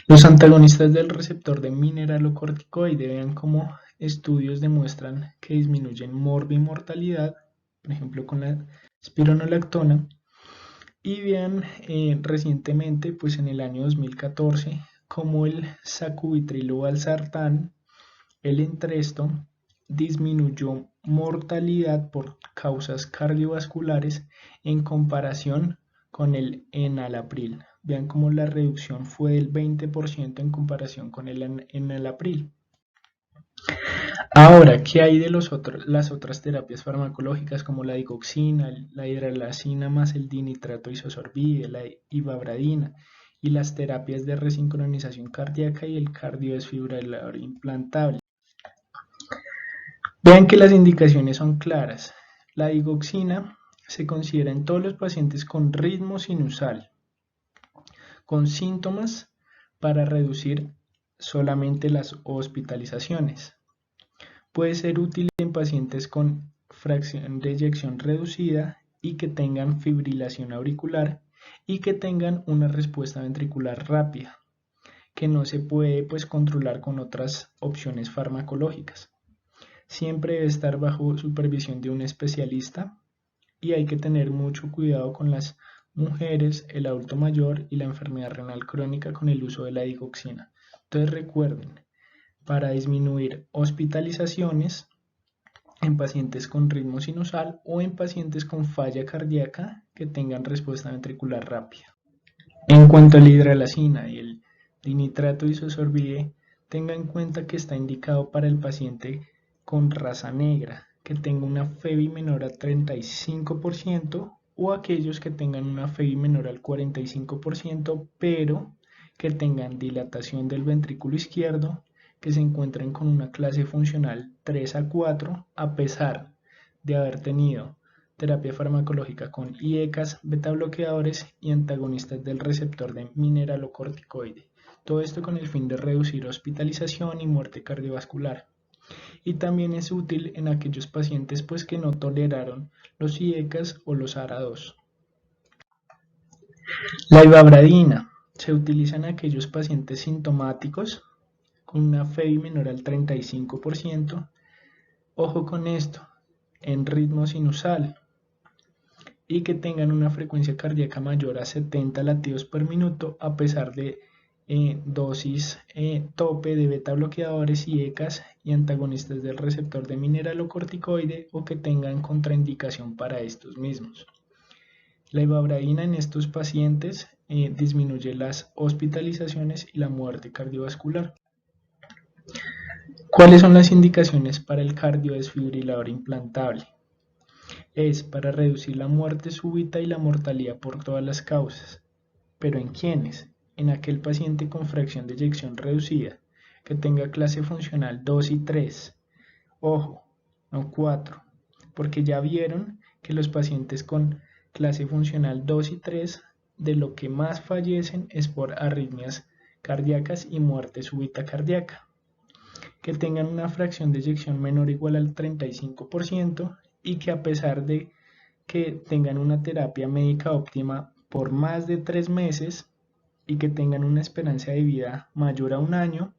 Los antagonistas del receptor de mineralocorticoide, vean cómo estudios demuestran que disminuyen morbimortalidad, por ejemplo con la espironolactona, y vean recientemente, pues en el año 2014, como el sacubitrilo valsartán, el Entresto, disminuyó mortalidad por causas cardiovasculares en comparación con el enalapril. Vean cómo la reducción fue del 20% en comparación con el enalapril. Ahora, ¿qué hay de las otras terapias farmacológicas como la digoxina, la hidralazina más el dinitrato isosorbide, la ivabradina y las terapias de resincronización cardíaca y el cardiodesfibrilador implantable? Vean que las indicaciones son claras. La digoxina se considera en todos los pacientes con ritmo sinusal, con síntomas para reducir solamente las hospitalizaciones. Puede ser útil en pacientes con fracción de eyección reducida y que tengan fibrilación auricular y que tengan una respuesta ventricular rápida, que no se puede controlar con otras opciones farmacológicas. Siempre debe estar bajo supervisión de un especialista y hay que tener mucho cuidado con las mujeres, el adulto mayor y la enfermedad renal crónica con el uso de la digoxina. Entonces recuerden, para disminuir hospitalizaciones en pacientes con ritmo sinusal o en pacientes con falla cardíaca que tengan respuesta ventricular rápida. En cuanto a la hidralazina y el dinitrato isosorbide, tenga en cuenta que está indicado para el paciente con raza negra, que tenga una FeVI menor a 35% o aquellos que tengan una FeVI menor al 45%, pero que tengan dilatación del ventrículo izquierdo, que se encuentren con una clase funcional 3 a 4, a pesar de haber tenido terapia farmacológica con IECAS, betabloqueadores y antagonistas del receptor de mineralocorticoide. Todo esto con el fin de reducir hospitalización y muerte cardiovascular. Y también es útil en aquellos pacientes que no toleraron los IECAS o los ARA2. La ivabradina se utiliza en aquellos pacientes sintomáticos con una FeVI menor al 35%. Ojo con esto, en ritmo sinusal y que tengan una frecuencia cardíaca mayor a 70 latidos por minuto a pesar de dosis tope de beta bloqueadores y ECAS y antagonistas del receptor de mineralocorticoide o que tengan contraindicación para estos mismos. La ivabradina en estos pacientes disminuye las hospitalizaciones y la muerte cardiovascular. ¿Cuáles son las indicaciones para el cardiodesfibrilador implantable? Es para reducir la muerte súbita y la mortalidad por todas las causas. ¿Pero en quiénes? En aquel paciente con fracción de eyección reducida, que tenga clase funcional 2 y 3. Ojo, no 4, porque ya vieron que los pacientes con clase funcional 2 y 3 de lo que más fallecen es por arritmias cardíacas y muerte súbita cardíaca. Que tengan una fracción de eyección menor o igual al 35% y que a pesar de que tengan una terapia médica óptima por más de 3 meses y que tengan una esperanza de vida mayor a un año,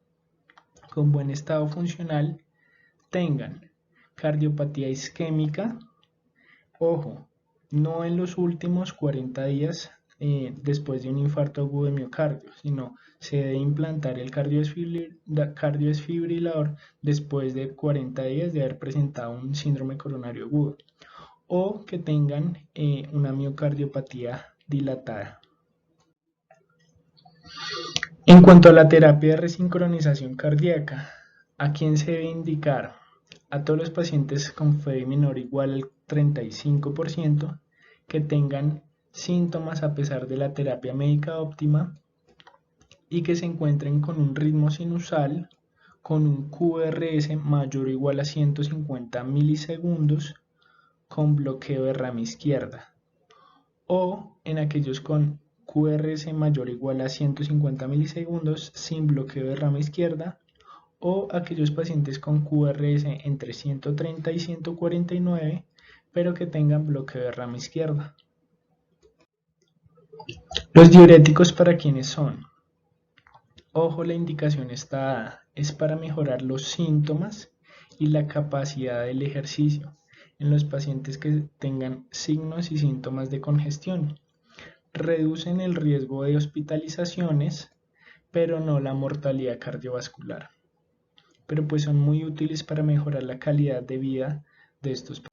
con buen estado funcional, tengan cardiopatía isquémica, ojo, no en los últimos 40 días después de un infarto agudo de miocardio, sino se debe implantar el cardiodesfibrilador después de 40 días de haber presentado un síndrome coronario agudo, o que tengan una miocardiopatía dilatada. En cuanto a la terapia de resincronización cardíaca, ¿a quién se debe indicar? A todos los pacientes con FeVI menor o igual al 35% que tengan síntomas a pesar de la terapia médica óptima y que se encuentren con un ritmo sinusal con un QRS mayor o igual a 150 milisegundos con bloqueo de rama izquierda, o en aquellos con QRS mayor o igual a 150 milisegundos sin bloqueo de rama izquierda, o aquellos pacientes con QRS entre 130 y 149 pero que tengan bloqueo de rama izquierda. Los diuréticos, ¿para quiénes son? Ojo, la indicación está dada, es para mejorar los síntomas y la capacidad del ejercicio en los pacientes que tengan signos y síntomas de congestión. Reducen el riesgo de hospitalizaciones, pero no la mortalidad cardiovascular. Pero son muy útiles para mejorar la calidad de vida de estos pacientes.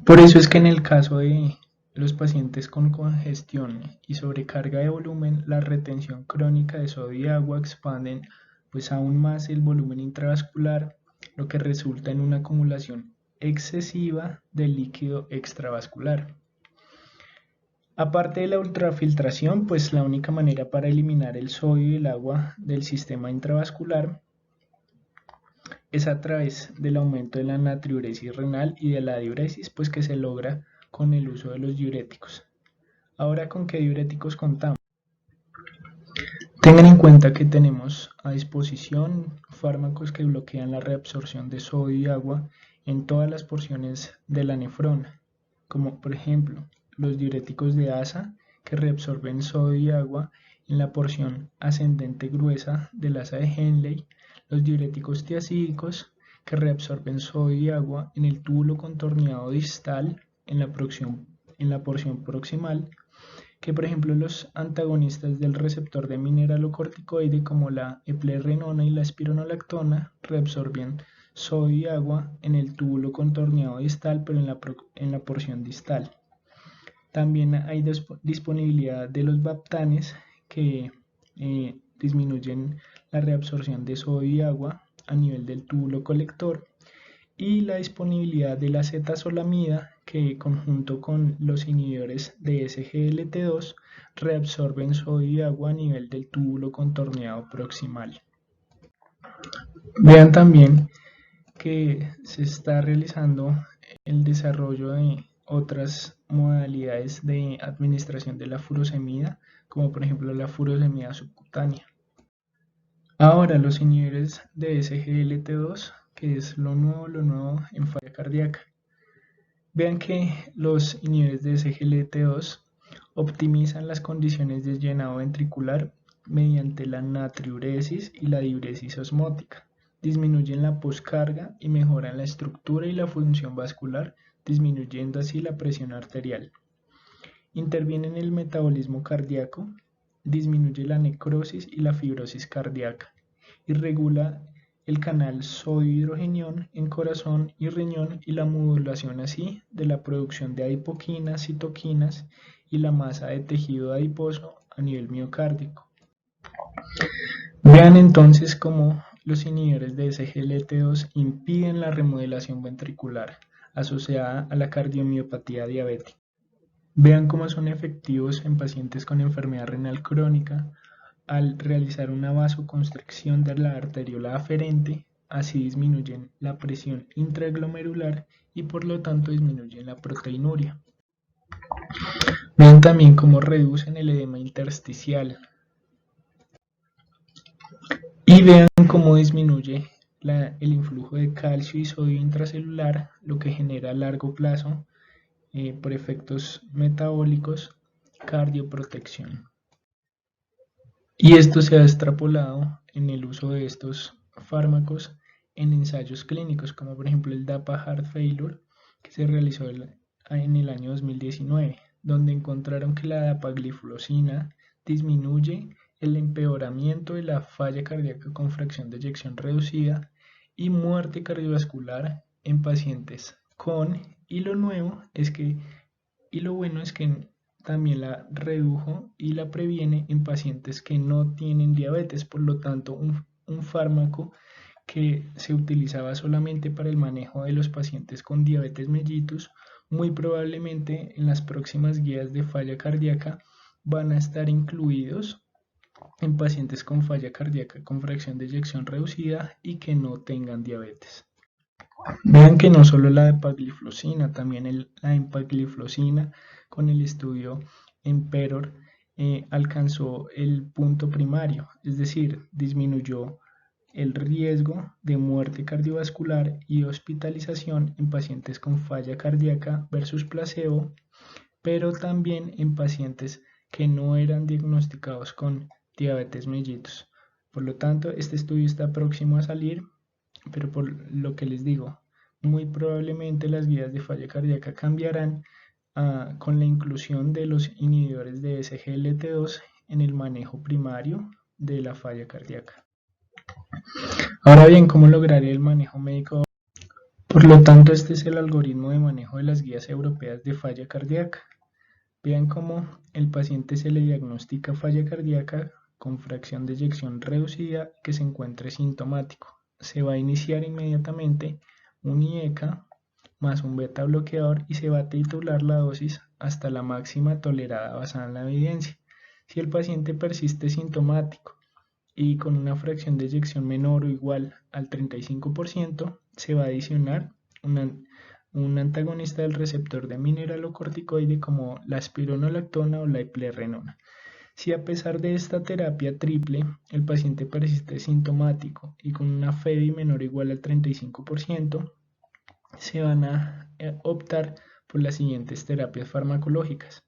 Por eso es que en el caso de los pacientes con congestión y sobrecarga de volumen, la retención crónica de sodio y agua expanden aún más el volumen intravascular lo que resulta en una acumulación excesiva de líquido extravascular. Aparte de la ultrafiltración, pues la única manera para eliminar el sodio y el agua del sistema intravascular es a través del aumento de la natriuresis renal y de la diuresis, pues que se logra con el uso de los diuréticos. Ahora, ¿con qué diuréticos contamos? Tengan en cuenta que tenemos a disposición fármacos que bloquean la reabsorción de sodio y agua en todas las porciones de la nefrona, como por ejemplo los diuréticos de asa que reabsorben sodio y agua en la porción ascendente gruesa del asa de Henle, los diuréticos tiazídicos que reabsorben sodio y agua en el túbulo contorneado distal en la porción proximal, que por ejemplo los antagonistas del receptor de mineralocorticoide como la eplerenona y la espironolactona reabsorben sodio y agua en el túbulo contorneado distal, pero en la porción distal. También hay disponibilidad de los baptanes que disminuyen la reabsorción de sodio y agua a nivel del túbulo colector, y la disponibilidad de la acetazolamida que conjunto con los inhibidores de SGLT2 reabsorben sodio y agua a nivel del túbulo contorneado proximal. Vean también que se está realizando el desarrollo de otras modalidades de administración de la furosemida, como por ejemplo la furosemida subcutánea. Ahora, los inhibidores de SGLT2, que es lo nuevo en falla cardíaca. Vean que los inhibidores de SGLT2 optimizan las condiciones de llenado ventricular mediante la natriuresis y la diuresis osmótica, disminuyen la poscarga y mejoran la estructura y la función vascular, disminuyendo así la presión arterial. Interviene en el metabolismo cardíaco, disminuye la necrosis y la fibrosis cardíaca, y regula el canal sodio-hidrogenión en corazón y riñón y la modulación así de la producción de adipoquinas, citoquinas y la masa de tejido adiposo a nivel miocárdico. Vean entonces cómo los inhibidores de SGLT2 impiden la remodelación ventricular asociada a la cardiomiopatía diabética. Vean cómo son efectivos en pacientes con enfermedad renal crónica al realizar una vasoconstricción de la arteriola aferente, así disminuyen la presión intraglomerular y por lo tanto disminuyen la proteinuria. Vean también cómo reducen el edema intersticial. Y vean cómo disminuye el influjo de calcio y sodio intracelular, lo que genera a largo plazo, por efectos metabólicos, cardioprotección. Y esto se ha extrapolado en el uso de estos fármacos en ensayos clínicos, como por ejemplo el DAPA Heart Failure, que se realizó en el año 2019, donde encontraron que la dapagliflozina disminuye el empeoramiento de la falla cardíaca con fracción de eyección reducida y muerte cardiovascular en pacientes con, y lo bueno es que también la redujo y la previene en pacientes que no tienen diabetes. Por lo tanto, un fármaco que se utilizaba solamente para el manejo de los pacientes con diabetes mellitus, muy probablemente en las próximas guías de falla cardíaca van a estar incluidos en pacientes con falla cardíaca con fracción de eyección reducida y que no tengan diabetes. Vean que no solo la dapagliflozina, también la empagliflozina con el estudio EMPEROR alcanzó el punto primario, es decir, disminuyó el riesgo de muerte cardiovascular y hospitalización en pacientes con falla cardíaca versus placebo, pero también en pacientes que no eran diagnosticados con diabetes mellitus. Por lo tanto, este estudio está próximo a salir, pero por lo que les digo, muy probablemente las guías de falla cardíaca cambiarán con la inclusión de los inhibidores de SGLT2 en el manejo primario de la falla cardíaca. Ahora bien, ¿cómo lograr el manejo médico? Por lo tanto, este es el algoritmo de manejo de las guías europeas de falla cardíaca. Vean cómo el paciente se le diagnostica falla cardíaca con fracción de eyección reducida que se encuentre sintomático. se va a iniciar inmediatamente un IECA más un beta bloqueador y se va a titular la dosis hasta la máxima tolerada basada en la evidencia. Si el paciente persiste sintomático y con una fracción de eyección menor o igual al 35%, se va a adicionar un antagonista del receptor de mineralocorticoide como la espironolactona o la eplerenona. Si a pesar de esta terapia triple el paciente persiste sintomático y con una FEDI menor o igual al 35%, se van a optar por las siguientes terapias farmacológicas.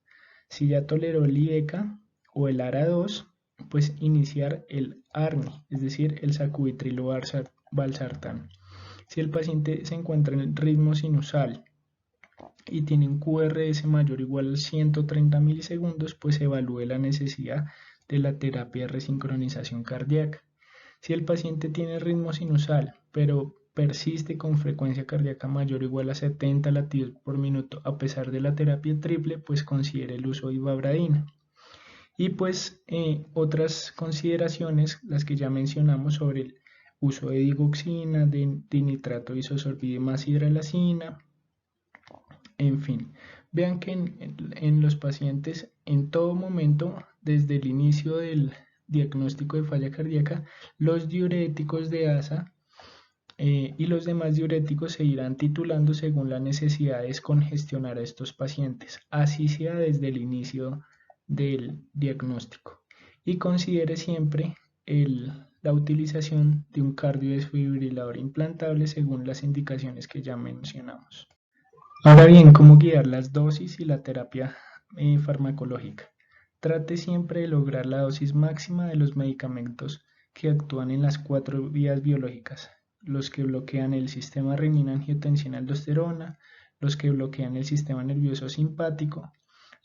Si ya toleró el IECA o el ARA2, pues iniciar el ARNI, es decir, el sacubitrilo/valsartán. Si el paciente se encuentra en ritmo sinusal y tiene un QRS mayor o igual a 130 milisegundos, pues evalúe la necesidad de la terapia de resincronización cardíaca. Si el paciente tiene ritmo sinusal, pero persiste con frecuencia cardíaca mayor o igual a 70 latidos por minuto a pesar de la terapia triple, pues considere el uso de ivabradina. Y pues otras consideraciones, las que ya mencionamos sobre el uso de digoxina, de nitrato isosorbide más hidralazina, en fin. Vean que en los pacientes en todo momento, desde el inicio del diagnóstico de falla cardíaca, los diuréticos de ASA y los demás diuréticos se irán titulando según la necesidad de descongestionar a estos pacientes, así sea desde el inicio del diagnóstico. Y considere siempre la utilización de un cardiodesfibrilador implantable según las indicaciones que ya mencionamos. Ahora bien, ¿cómo guiar las dosis y la terapia farmacológica? Trate siempre de lograr la dosis máxima de los medicamentos que actúan en las 4 vías biológicas, los que bloquean el sistema renina-angiotensina-aldosterona, los que bloquean el sistema nervioso simpático,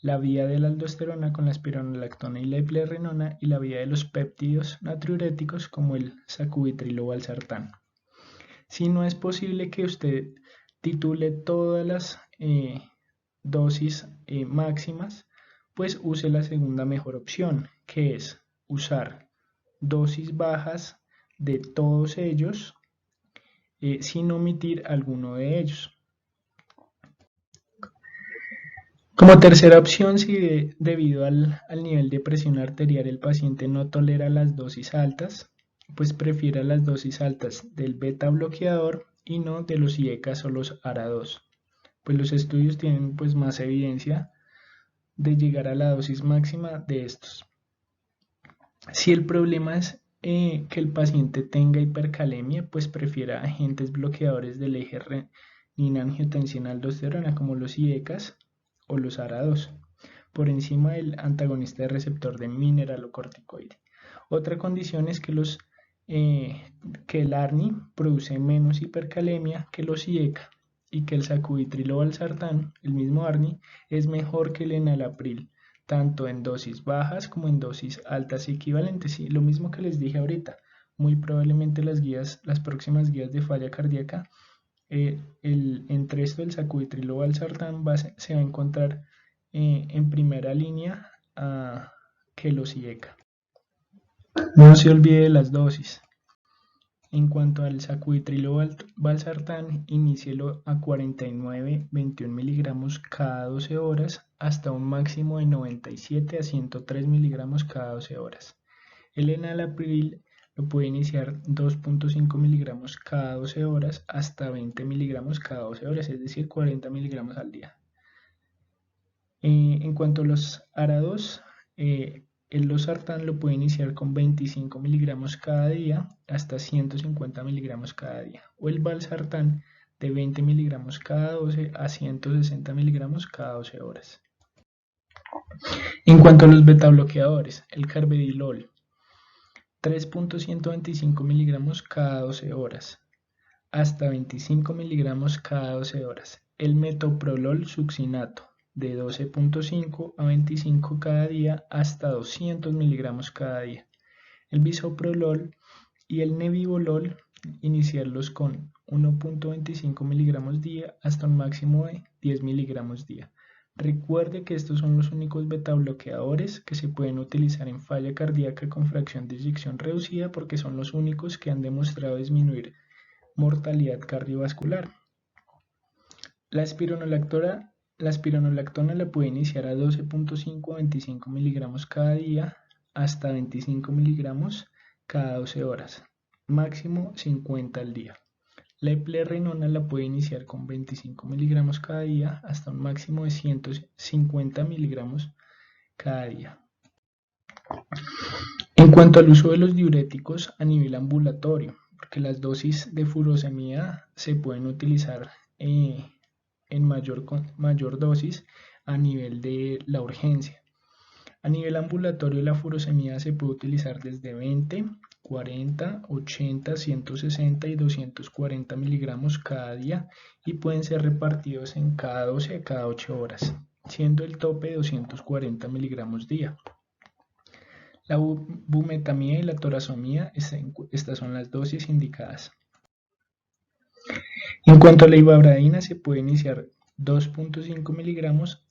la vía de la aldosterona con la espironolactona y la eplerenona y la vía de los péptidos natriuréticos como el sacubitrilo/valsartán. Si no es posible que usted titule todas las dosis máximas, pues use la segunda mejor opción, que es usar dosis bajas de todos ellos sin omitir alguno de ellos. Como tercera opción, si debido al nivel de presión arterial el paciente no tolera las dosis altas, pues prefiera las dosis altas del beta bloqueador y no de los IECAs o los ARA2. Pues los estudios tienen pues más evidencia de llegar a la dosis máxima de estos. Si el problema es que el paciente tenga hipercalemia, pues prefiera agentes bloqueadores del eje renina-angiotensina-aldosterona como los IECAs o los ARA2, por encima del antagonista de receptor de mineralocorticoide. Otra condición es que el ARNI produce menos hipercalemia que los IECA y que el sacubitrilo/valsartán, el mismo ARNI, es mejor que el enalapril, tanto en dosis bajas como en dosis altas equivalentes. Y lo mismo que les dije ahorita, muy probablemente las próximas guías de falla cardíaca, entre esto el sacubitrilo/valsartán se va a encontrar en primera línea que los IECA. No se olvide de las dosis. En cuanto al sacubitrilo/valsartán, inícielo a 49-21 miligramos cada 12 horas hasta un máximo de 97 a 103 miligramos cada 12 horas. El enalapril lo puede iniciar 2.5 miligramos cada 12 horas hasta 20 miligramos cada 12 horas, es decir, 40 miligramos al día. En cuanto a los ARA2, el losartán lo puede iniciar con 25 miligramos cada día hasta 150 miligramos cada día, o el valsartán de 20 miligramos cada 12 a 160 miligramos cada 12 horas. En cuanto a los betabloqueadores, el carvedilol, 3.125 miligramos cada 12 horas hasta 25 miligramos cada 12 horas. El metoprolol succinato, de 12.5 a 25 cada día hasta 200 miligramos cada día. El bisoprolol y el nebivolol, iniciarlos con 1.25 miligramos día hasta un máximo de 10 miligramos día. Recuerde que estos son los únicos betabloqueadores que se pueden utilizar en falla cardíaca con fracción de eyección reducida porque son los únicos que han demostrado disminuir mortalidad cardiovascular. La espironolactona la puede iniciar a 12.5 a 25 miligramos cada día hasta 25 miligramos cada 12 horas, máximo 50 al día. La eplerenona la puede iniciar con 25 miligramos cada día hasta un máximo de 150 miligramos cada día. En cuanto al uso de los diuréticos a nivel ambulatorio, porque las dosis de furosemida se pueden utilizar en mayor dosis a nivel de la urgencia. A nivel ambulatorio, la furosemida se puede utilizar desde 20, 40, 80, 160 y 240 miligramos cada día y pueden ser repartidos en cada 12 a cada 8 horas, siendo el tope 240 miligramos día. La bumetamida y la torazomida, estas son las dosis indicadas. En cuanto a la ivabradina, se puede iniciar 2.5 miligramos,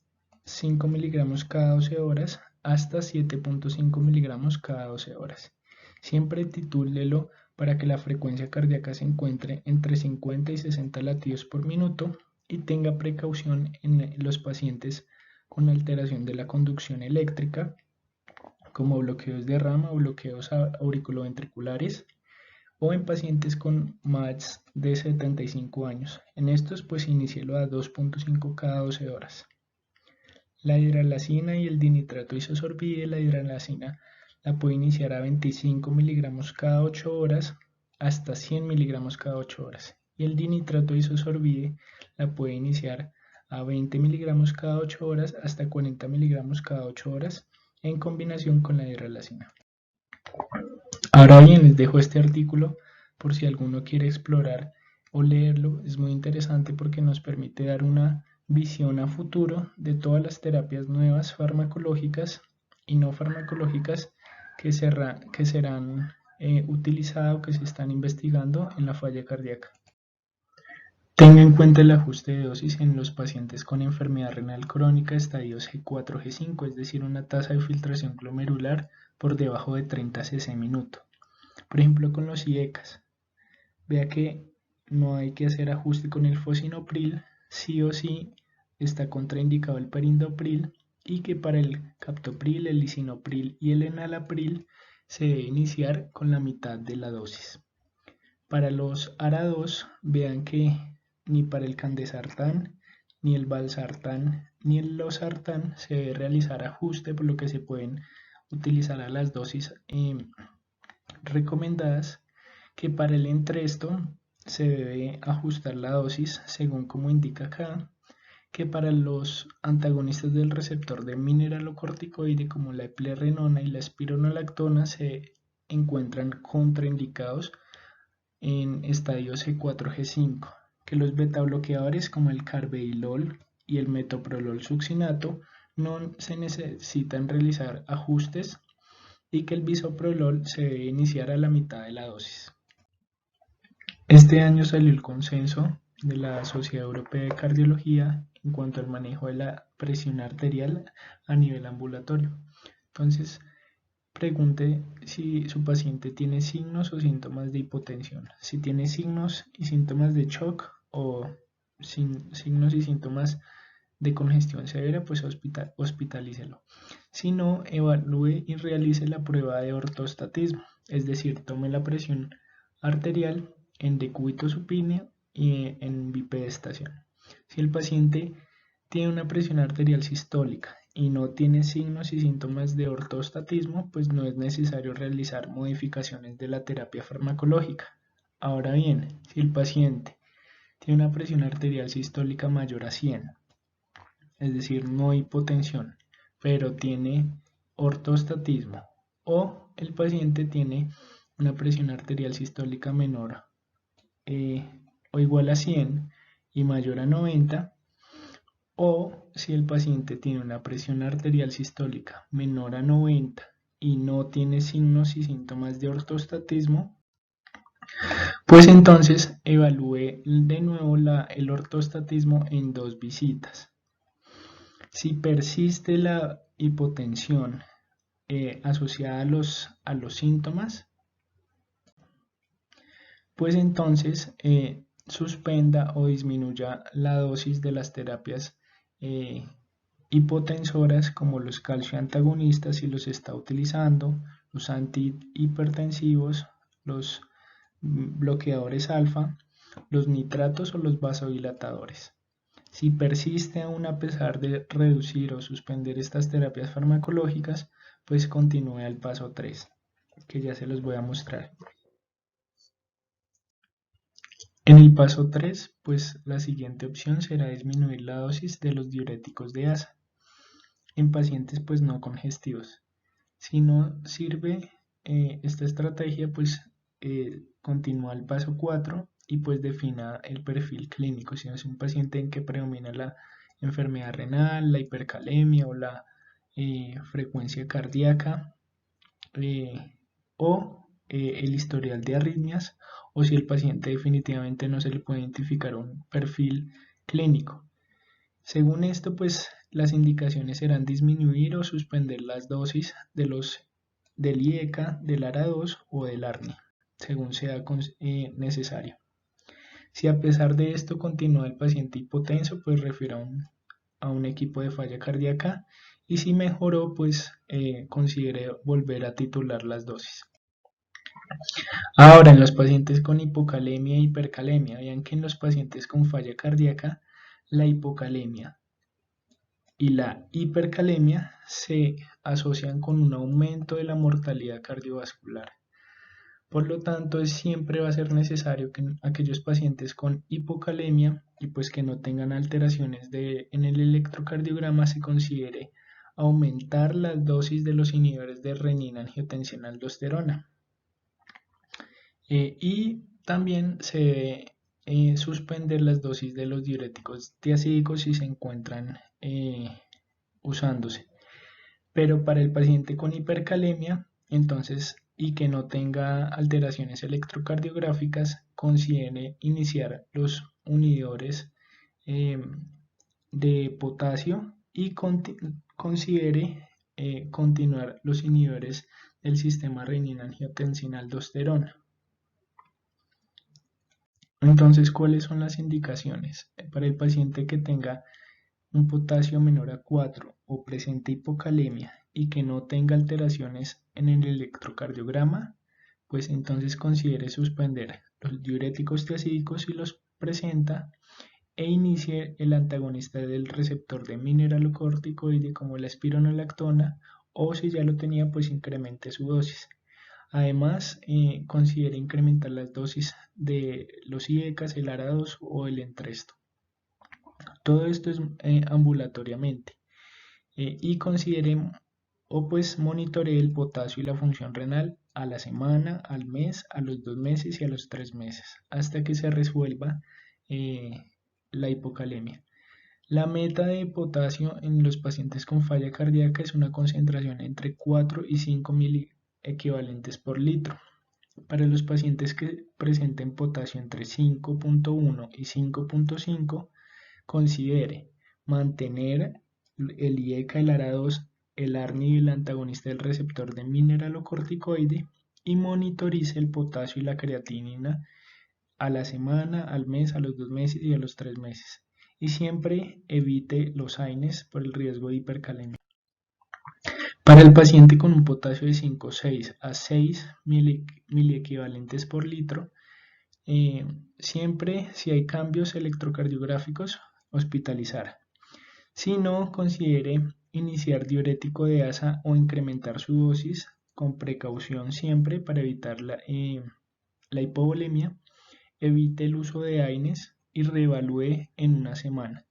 5 miligramos cada 12 horas, hasta 7.5 miligramos cada 12 horas. Siempre titúlelo para que la frecuencia cardíaca se encuentre entre 50 y 60 latidos por minuto y tenga precaución en los pacientes con alteración de la conducción eléctrica, como bloqueos de rama o bloqueos auriculoventriculares, o en pacientes con más de 75 años. En estos, pues inícielo a 2.5 cada 12 horas. La hidralazina y el dinitrato isosorbide, la hidralazina la puede iniciar a 25 miligramos cada 8 horas hasta 100 miligramos cada 8 horas. Y el dinitrato isosorbide la puede iniciar a 20 miligramos cada 8 horas hasta 40 miligramos cada 8 horas en combinación con la hidralazina. Ahora bien, les dejo este artículo por si alguno quiere explorar o leerlo. Es muy interesante porque nos permite dar una visión a futuro de todas las terapias nuevas farmacológicas y no farmacológicas que serán utilizadas o que se están investigando en la falla cardíaca. Tenga en cuenta el ajuste de dosis en los pacientes con enfermedad renal crónica estadios G4, G5, es decir, una tasa de filtración glomerular por debajo de 30 cc minuto. Por ejemplo, con los IECAS, vea que no hay que hacer ajuste con el fosinopril, sí o sí está contraindicado el perindopril y que para el captopril, el lisinopril y el enalapril se debe iniciar con la mitad de la dosis. Para los ARA2, vean que ni para el candesartán, ni el valsartán, ni el losartán se debe realizar ajuste, por lo que se pueden utilizar a las dosis recomendadas, que para el Entresto se debe ajustar la dosis según como indica acá, que para los antagonistas del receptor de mineralocorticoide como la eplerenona y la espironolactona se encuentran contraindicados en estadios G4, G5, que los betabloqueadores como el carvedilol y el metoprolol succinato no se necesitan realizar ajustes y que el bisoprolol se debe iniciar a la mitad de la dosis. Este año salió el consenso de la Sociedad Europea de Cardiología en cuanto al manejo de la presión arterial a nivel ambulatorio. Entonces, pregunte si su paciente tiene signos o síntomas de hipotensión. Si tiene signos y síntomas de shock o signos y síntomas de congestión severa, pues hospitalícelo. Si no, evalúe y realice la prueba de ortostatismo, es decir, tome la presión arterial en decúbito supíneo y en bipedestación. Si el paciente tiene una presión arterial sistólica y no tiene signos y síntomas de ortostatismo, pues no es necesario realizar modificaciones de la terapia farmacológica. Ahora bien, si el paciente tiene una presión arterial sistólica mayor a 100, es decir, no hipotensión, pero tiene ortostatismo, o el paciente tiene una presión arterial sistólica menor o igual a 100 y mayor a 90, o si el paciente tiene una presión arterial sistólica menor a 90 y no tiene signos y síntomas de ortostatismo, pues entonces evalúe de nuevo el ortostatismo en 2 visitas. Si persiste la hipotensión asociada a los síntomas, pues entonces suspenda o disminuya la dosis de las terapias hipotensoras como los calcio antagonistas si los está utilizando, los antihipertensivos, los bloqueadores alfa, los nitratos o los vasodilatadores. Si persiste aún a pesar de reducir o suspender estas terapias farmacológicas, pues continúe al paso 3, que ya se los voy a mostrar. En el paso 3, pues la siguiente opción será disminuir la dosis de los diuréticos de asa en pacientes pues no congestivos. Si no sirve esta estrategia, pues continúa el paso 4 y pues defina el perfil clínico. Si es un paciente en que predomina la enfermedad renal, la hipercalemia o la frecuencia cardíaca o el historial de arritmias, o si el paciente definitivamente no se le puede identificar un perfil clínico. Según esto, pues las indicaciones serán disminuir o suspender las dosis del IECA, del ARA2 o del ARNI, según sea necesario. Si a pesar de esto continúa el paciente hipotenso, pues refiere a un equipo de falla cardíaca, y si mejoró, pues considere volver a titular las dosis. Ahora, en los pacientes con hipocalemia e hipercalemia, vean que en los pacientes con falla cardíaca, la hipocalemia y la hipercalemia se asocian con un aumento de la mortalidad cardiovascular. Por lo tanto, siempre va a ser necesario que aquellos pacientes con hipocalemia y pues que no tengan alteraciones en el electrocardiograma se considere aumentar las dosis de los inhibidores de renina-angiotensina-aldosterona. Y también se debe suspender las dosis de los diuréticos tiazídicos si se encuentran usándose. Pero para el paciente con hipercalemia, entonces, y que no tenga alteraciones electrocardiográficas, considere iniciar los inhibidores de potasio y considere continuar los inhibidores del sistema renina-angiotensina-aldosterona. Entonces, ¿cuáles son las indicaciones? Para el paciente que tenga un potasio menor a 4 o presente hipocalemia y que no tenga alteraciones en el electrocardiograma, pues entonces considere suspender los diuréticos tiazídicos si los presenta e inicie el antagonista del receptor de mineralocorticoide como la espironolactona, o si ya lo tenía, pues incremente su dosis. Además, considere incrementar las dosis de los IECAS, el ARA2 o el Entresto. Todo esto es ambulatoriamente. Y considere o pues monitoree el potasio y la función renal a la semana, al mes, a los 2 meses y a los 3 meses, hasta que se resuelva la hipocalemia. La meta de potasio en los pacientes con falla cardíaca es una concentración entre 4 y 5 miliequivalentes por litro. Para los pacientes que presenten potasio entre 5.1 y 5.5, considere mantener el IECA, el ARA2, el ARNI y el antagonista del receptor de mineralocorticoide, y monitorice el potasio y la creatinina a la semana, al mes, a los 2 meses y a los 3 meses. Y siempre evite los AINES por el riesgo de hipercalemia. Para el paciente con un potasio de 5,6 a 6 miliequivalentes por litro, siempre si hay cambios electrocardiográficos, hospitalizar. Si no, considere iniciar diurético de asa o incrementar su dosis con precaución siempre para evitar la hipovolemia. Evite el uso de AINES y reevalúe en una semana.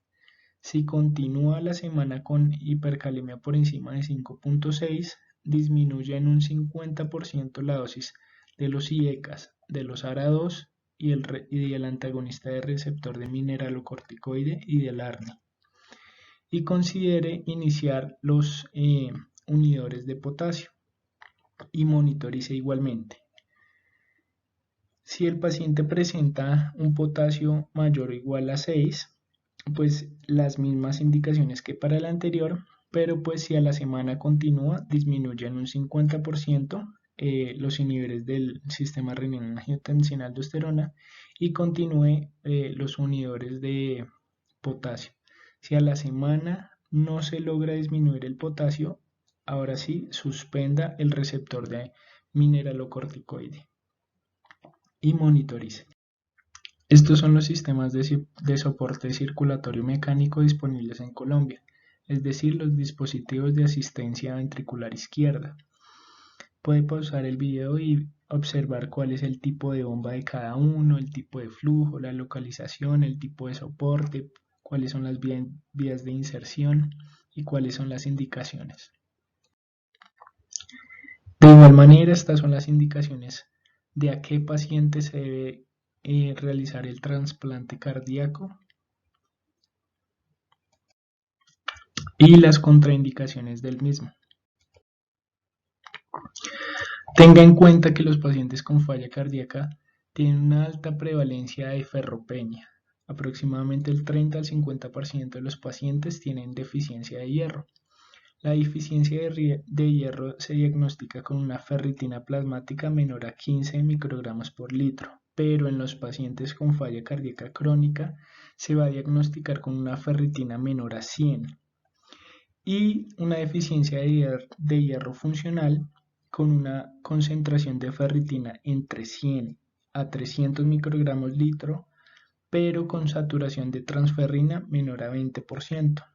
Si continúa la semana con hipercalemia por encima de 5.6, disminuye en un 50% la dosis de los IECAS, de los ARA2 y del antagonista de receptor de mineralocorticoide y del ARNI. Y considere iniciar los inhibidores de potasio y monitorice igualmente. Si el paciente presenta un potasio mayor o igual a 6, pues las mismas indicaciones que para el anterior, pero pues si a la semana continúa, disminuye en un 50% los inhibidores del sistema renina-angiotensina-aldosterona y continúe los inhibidores de potasio. Si a la semana no se logra disminuir el potasio, ahora sí suspenda el receptor de mineralocorticoide y monitorice. Estos son los sistemas de soporte circulatorio mecánico disponibles en Colombia, es decir, los dispositivos de asistencia ventricular izquierda. Puede pausar el video y observar cuál es el tipo de bomba de cada uno, el tipo de flujo, la localización, el tipo de soporte, cuáles son las vías de inserción y cuáles son las indicaciones. De igual manera, estas son las indicaciones de a qué paciente se debe realizar el trasplante cardíaco y las contraindicaciones del mismo. Tenga en cuenta que los pacientes con falla cardíaca tienen una alta prevalencia de ferropenia. Aproximadamente el 30 al 50% de los pacientes tienen deficiencia de hierro. La deficiencia de hierro se diagnostica con una ferritina plasmática menor a 15 microgramos por litro, pero en los pacientes con falla cardíaca crónica se va a diagnosticar con una ferritina menor a 100 y una deficiencia de hierro funcional con una concentración de ferritina entre 100 a 300 microgramos litro, pero con saturación de transferrina menor a 20%.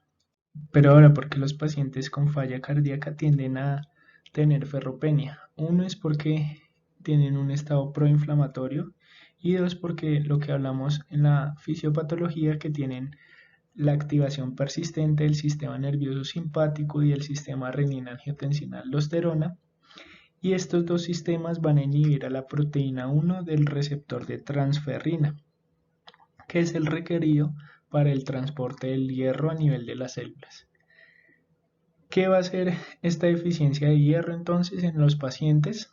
Pero ahora, ¿por qué los pacientes con falla cardíaca tienden a tener ferropenia? Uno es porque tienen un estado proinflamatorio y dos porque lo que hablamos en la fisiopatología que tienen la activación persistente del sistema nervioso simpático y el sistema renina-angiotensina-aldosterona, y estos dos sistemas van a inhibir a la proteína 1 del receptor de transferrina, que es el requerido para el transporte del hierro a nivel de las células. ¿Qué va a hacer esta deficiencia de hierro entonces en los pacientes?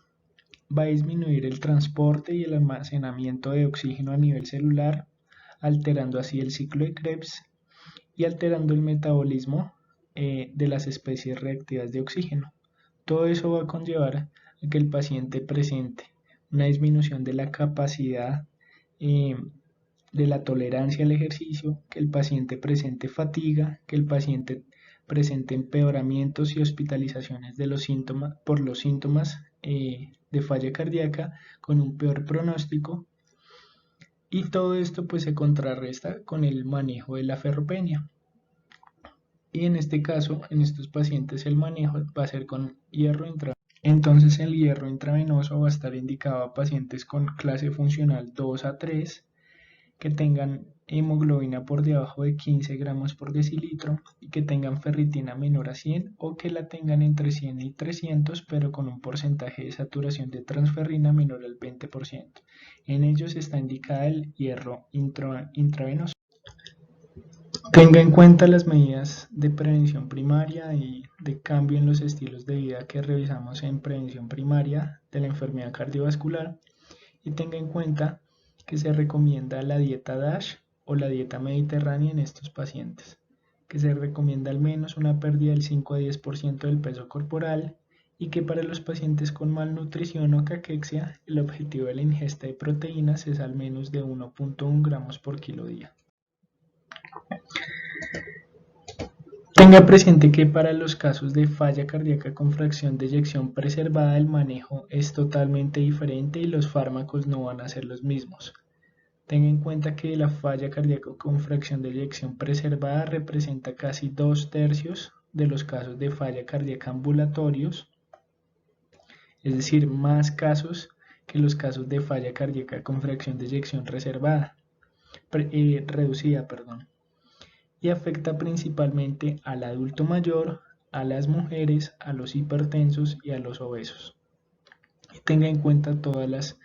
Va a disminuir el transporte y el almacenamiento de oxígeno a nivel celular, alterando así el ciclo de Krebs y alterando el metabolismo de las especies reactivas de oxígeno. Todo eso va a conllevar a que el paciente presente una disminución de la capacidad de la tolerancia al ejercicio, que el paciente presente fatiga, que el paciente presente empeoramientos y hospitalizaciones de los síntomas, por los síntomas de falla cardíaca con un peor pronóstico, y todo esto pues se contrarresta con el manejo de la ferropenia. Y en este caso, en estos pacientes el manejo va a ser con hierro intravenoso. Entonces el hierro intravenoso va a estar indicado a pacientes con clase funcional 2 a 3 que tengan hemoglobina por debajo de 15 gramos por decilitro y que tengan ferritina menor a 100 o que la tengan entre 100 y 300 pero con un porcentaje de saturación de transferrina menor al 20%. En ellos está indicada el hierro intravenoso. Tenga en cuenta las medidas de prevención primaria y de cambio en los estilos de vida que revisamos en prevención primaria de la enfermedad cardiovascular y tenga en cuenta que se recomienda la dieta DASH o la dieta mediterránea en estos pacientes, que se recomienda al menos una pérdida del 5 a 10% del peso corporal y que para los pacientes con malnutrición o caquexia el objetivo de la ingesta de proteínas es al menos de 1.1 gramos por kilo día. Tenga presente que para los casos de falla cardíaca con fracción de eyección preservada el manejo es totalmente diferente y los fármacos no van a ser los mismos. Tenga en cuenta que la falla cardíaca con fracción de eyección preservada representa casi 2/3 de los casos de falla cardíaca ambulatorios, es decir, más casos que los casos de falla cardíaca con fracción de eyección reducida, y afecta principalmente al adulto mayor, a las mujeres, a los hipertensos y a los obesos. Tenga en cuenta todas las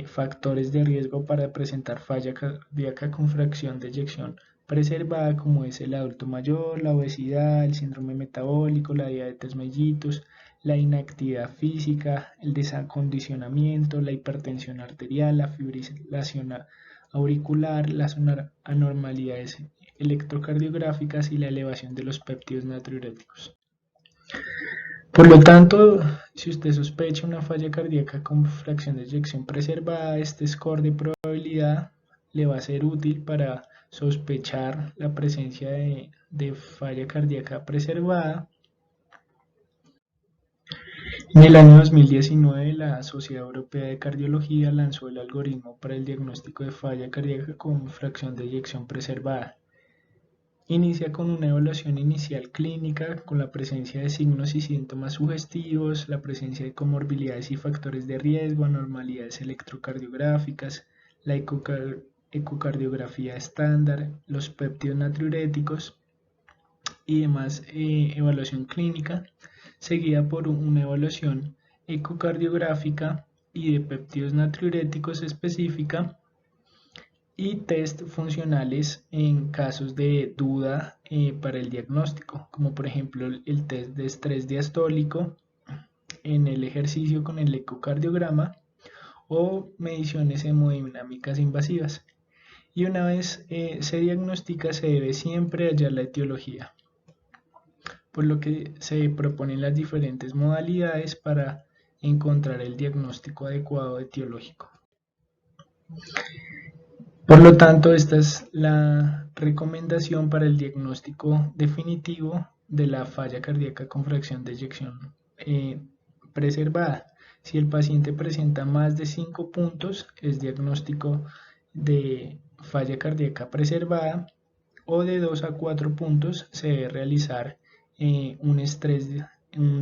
factores de riesgo para presentar falla cardíaca con fracción de eyección preservada, como es el adulto mayor, la obesidad, el síndrome metabólico, la diabetes mellitus, la inactividad física, el desacondicionamiento, la hipertensión arterial, la fibrilación auricular, las anormalidades electrocardiográficas y la elevación de los péptidos natriuréticos. Por lo tanto, si usted sospecha una falla cardíaca con fracción de eyección preservada, este score de probabilidad le va a ser útil para sospechar la presencia de falla cardíaca preservada. En el año 2019, la Sociedad Europea de Cardiología lanzó el algoritmo para el diagnóstico de falla cardíaca con fracción de eyección preservada. Inicia con una evaluación inicial clínica con la presencia de signos y síntomas sugestivos, la presencia de comorbilidades y factores de riesgo, anormalidades electrocardiográficas, la ecocardiografía estándar, los péptidos natriuréticos y demás evaluación clínica, seguida por una evaluación ecocardiográfica y de péptidos natriuréticos específica y test funcionales en casos de duda para el diagnóstico, como por ejemplo el test de estrés diastólico en el ejercicio con el ecocardiograma o mediciones hemodinámicas invasivas. Y una vez se diagnostica, se debe siempre hallar la etiología, por lo que se proponen las diferentes modalidades para encontrar el diagnóstico adecuado etiológico. Por lo tanto, esta es la recomendación para el diagnóstico definitivo de la falla cardíaca con fracción de eyección preservada. Si el paciente presenta más de 5 puntos, es diagnóstico de falla cardíaca preservada, o de 2 a 4 puntos se debe realizar un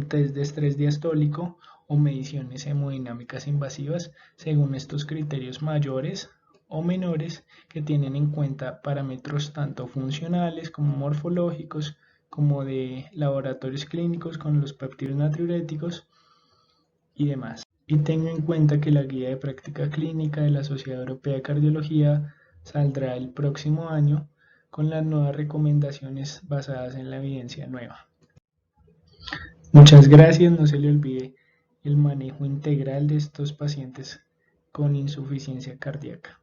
test de estrés diastólico o mediciones hemodinámicas invasivas según estos criterios mayores o menores que tienen en cuenta parámetros tanto funcionales como morfológicos como de laboratorios clínicos con los péptidos natriuréticos y demás. Y tenga en cuenta que la guía de práctica clínica de la Sociedad Europea de Cardiología saldrá el próximo año con las nuevas recomendaciones basadas en la evidencia nueva. Muchas gracias, no se le olvide el manejo integral de estos pacientes con insuficiencia cardíaca.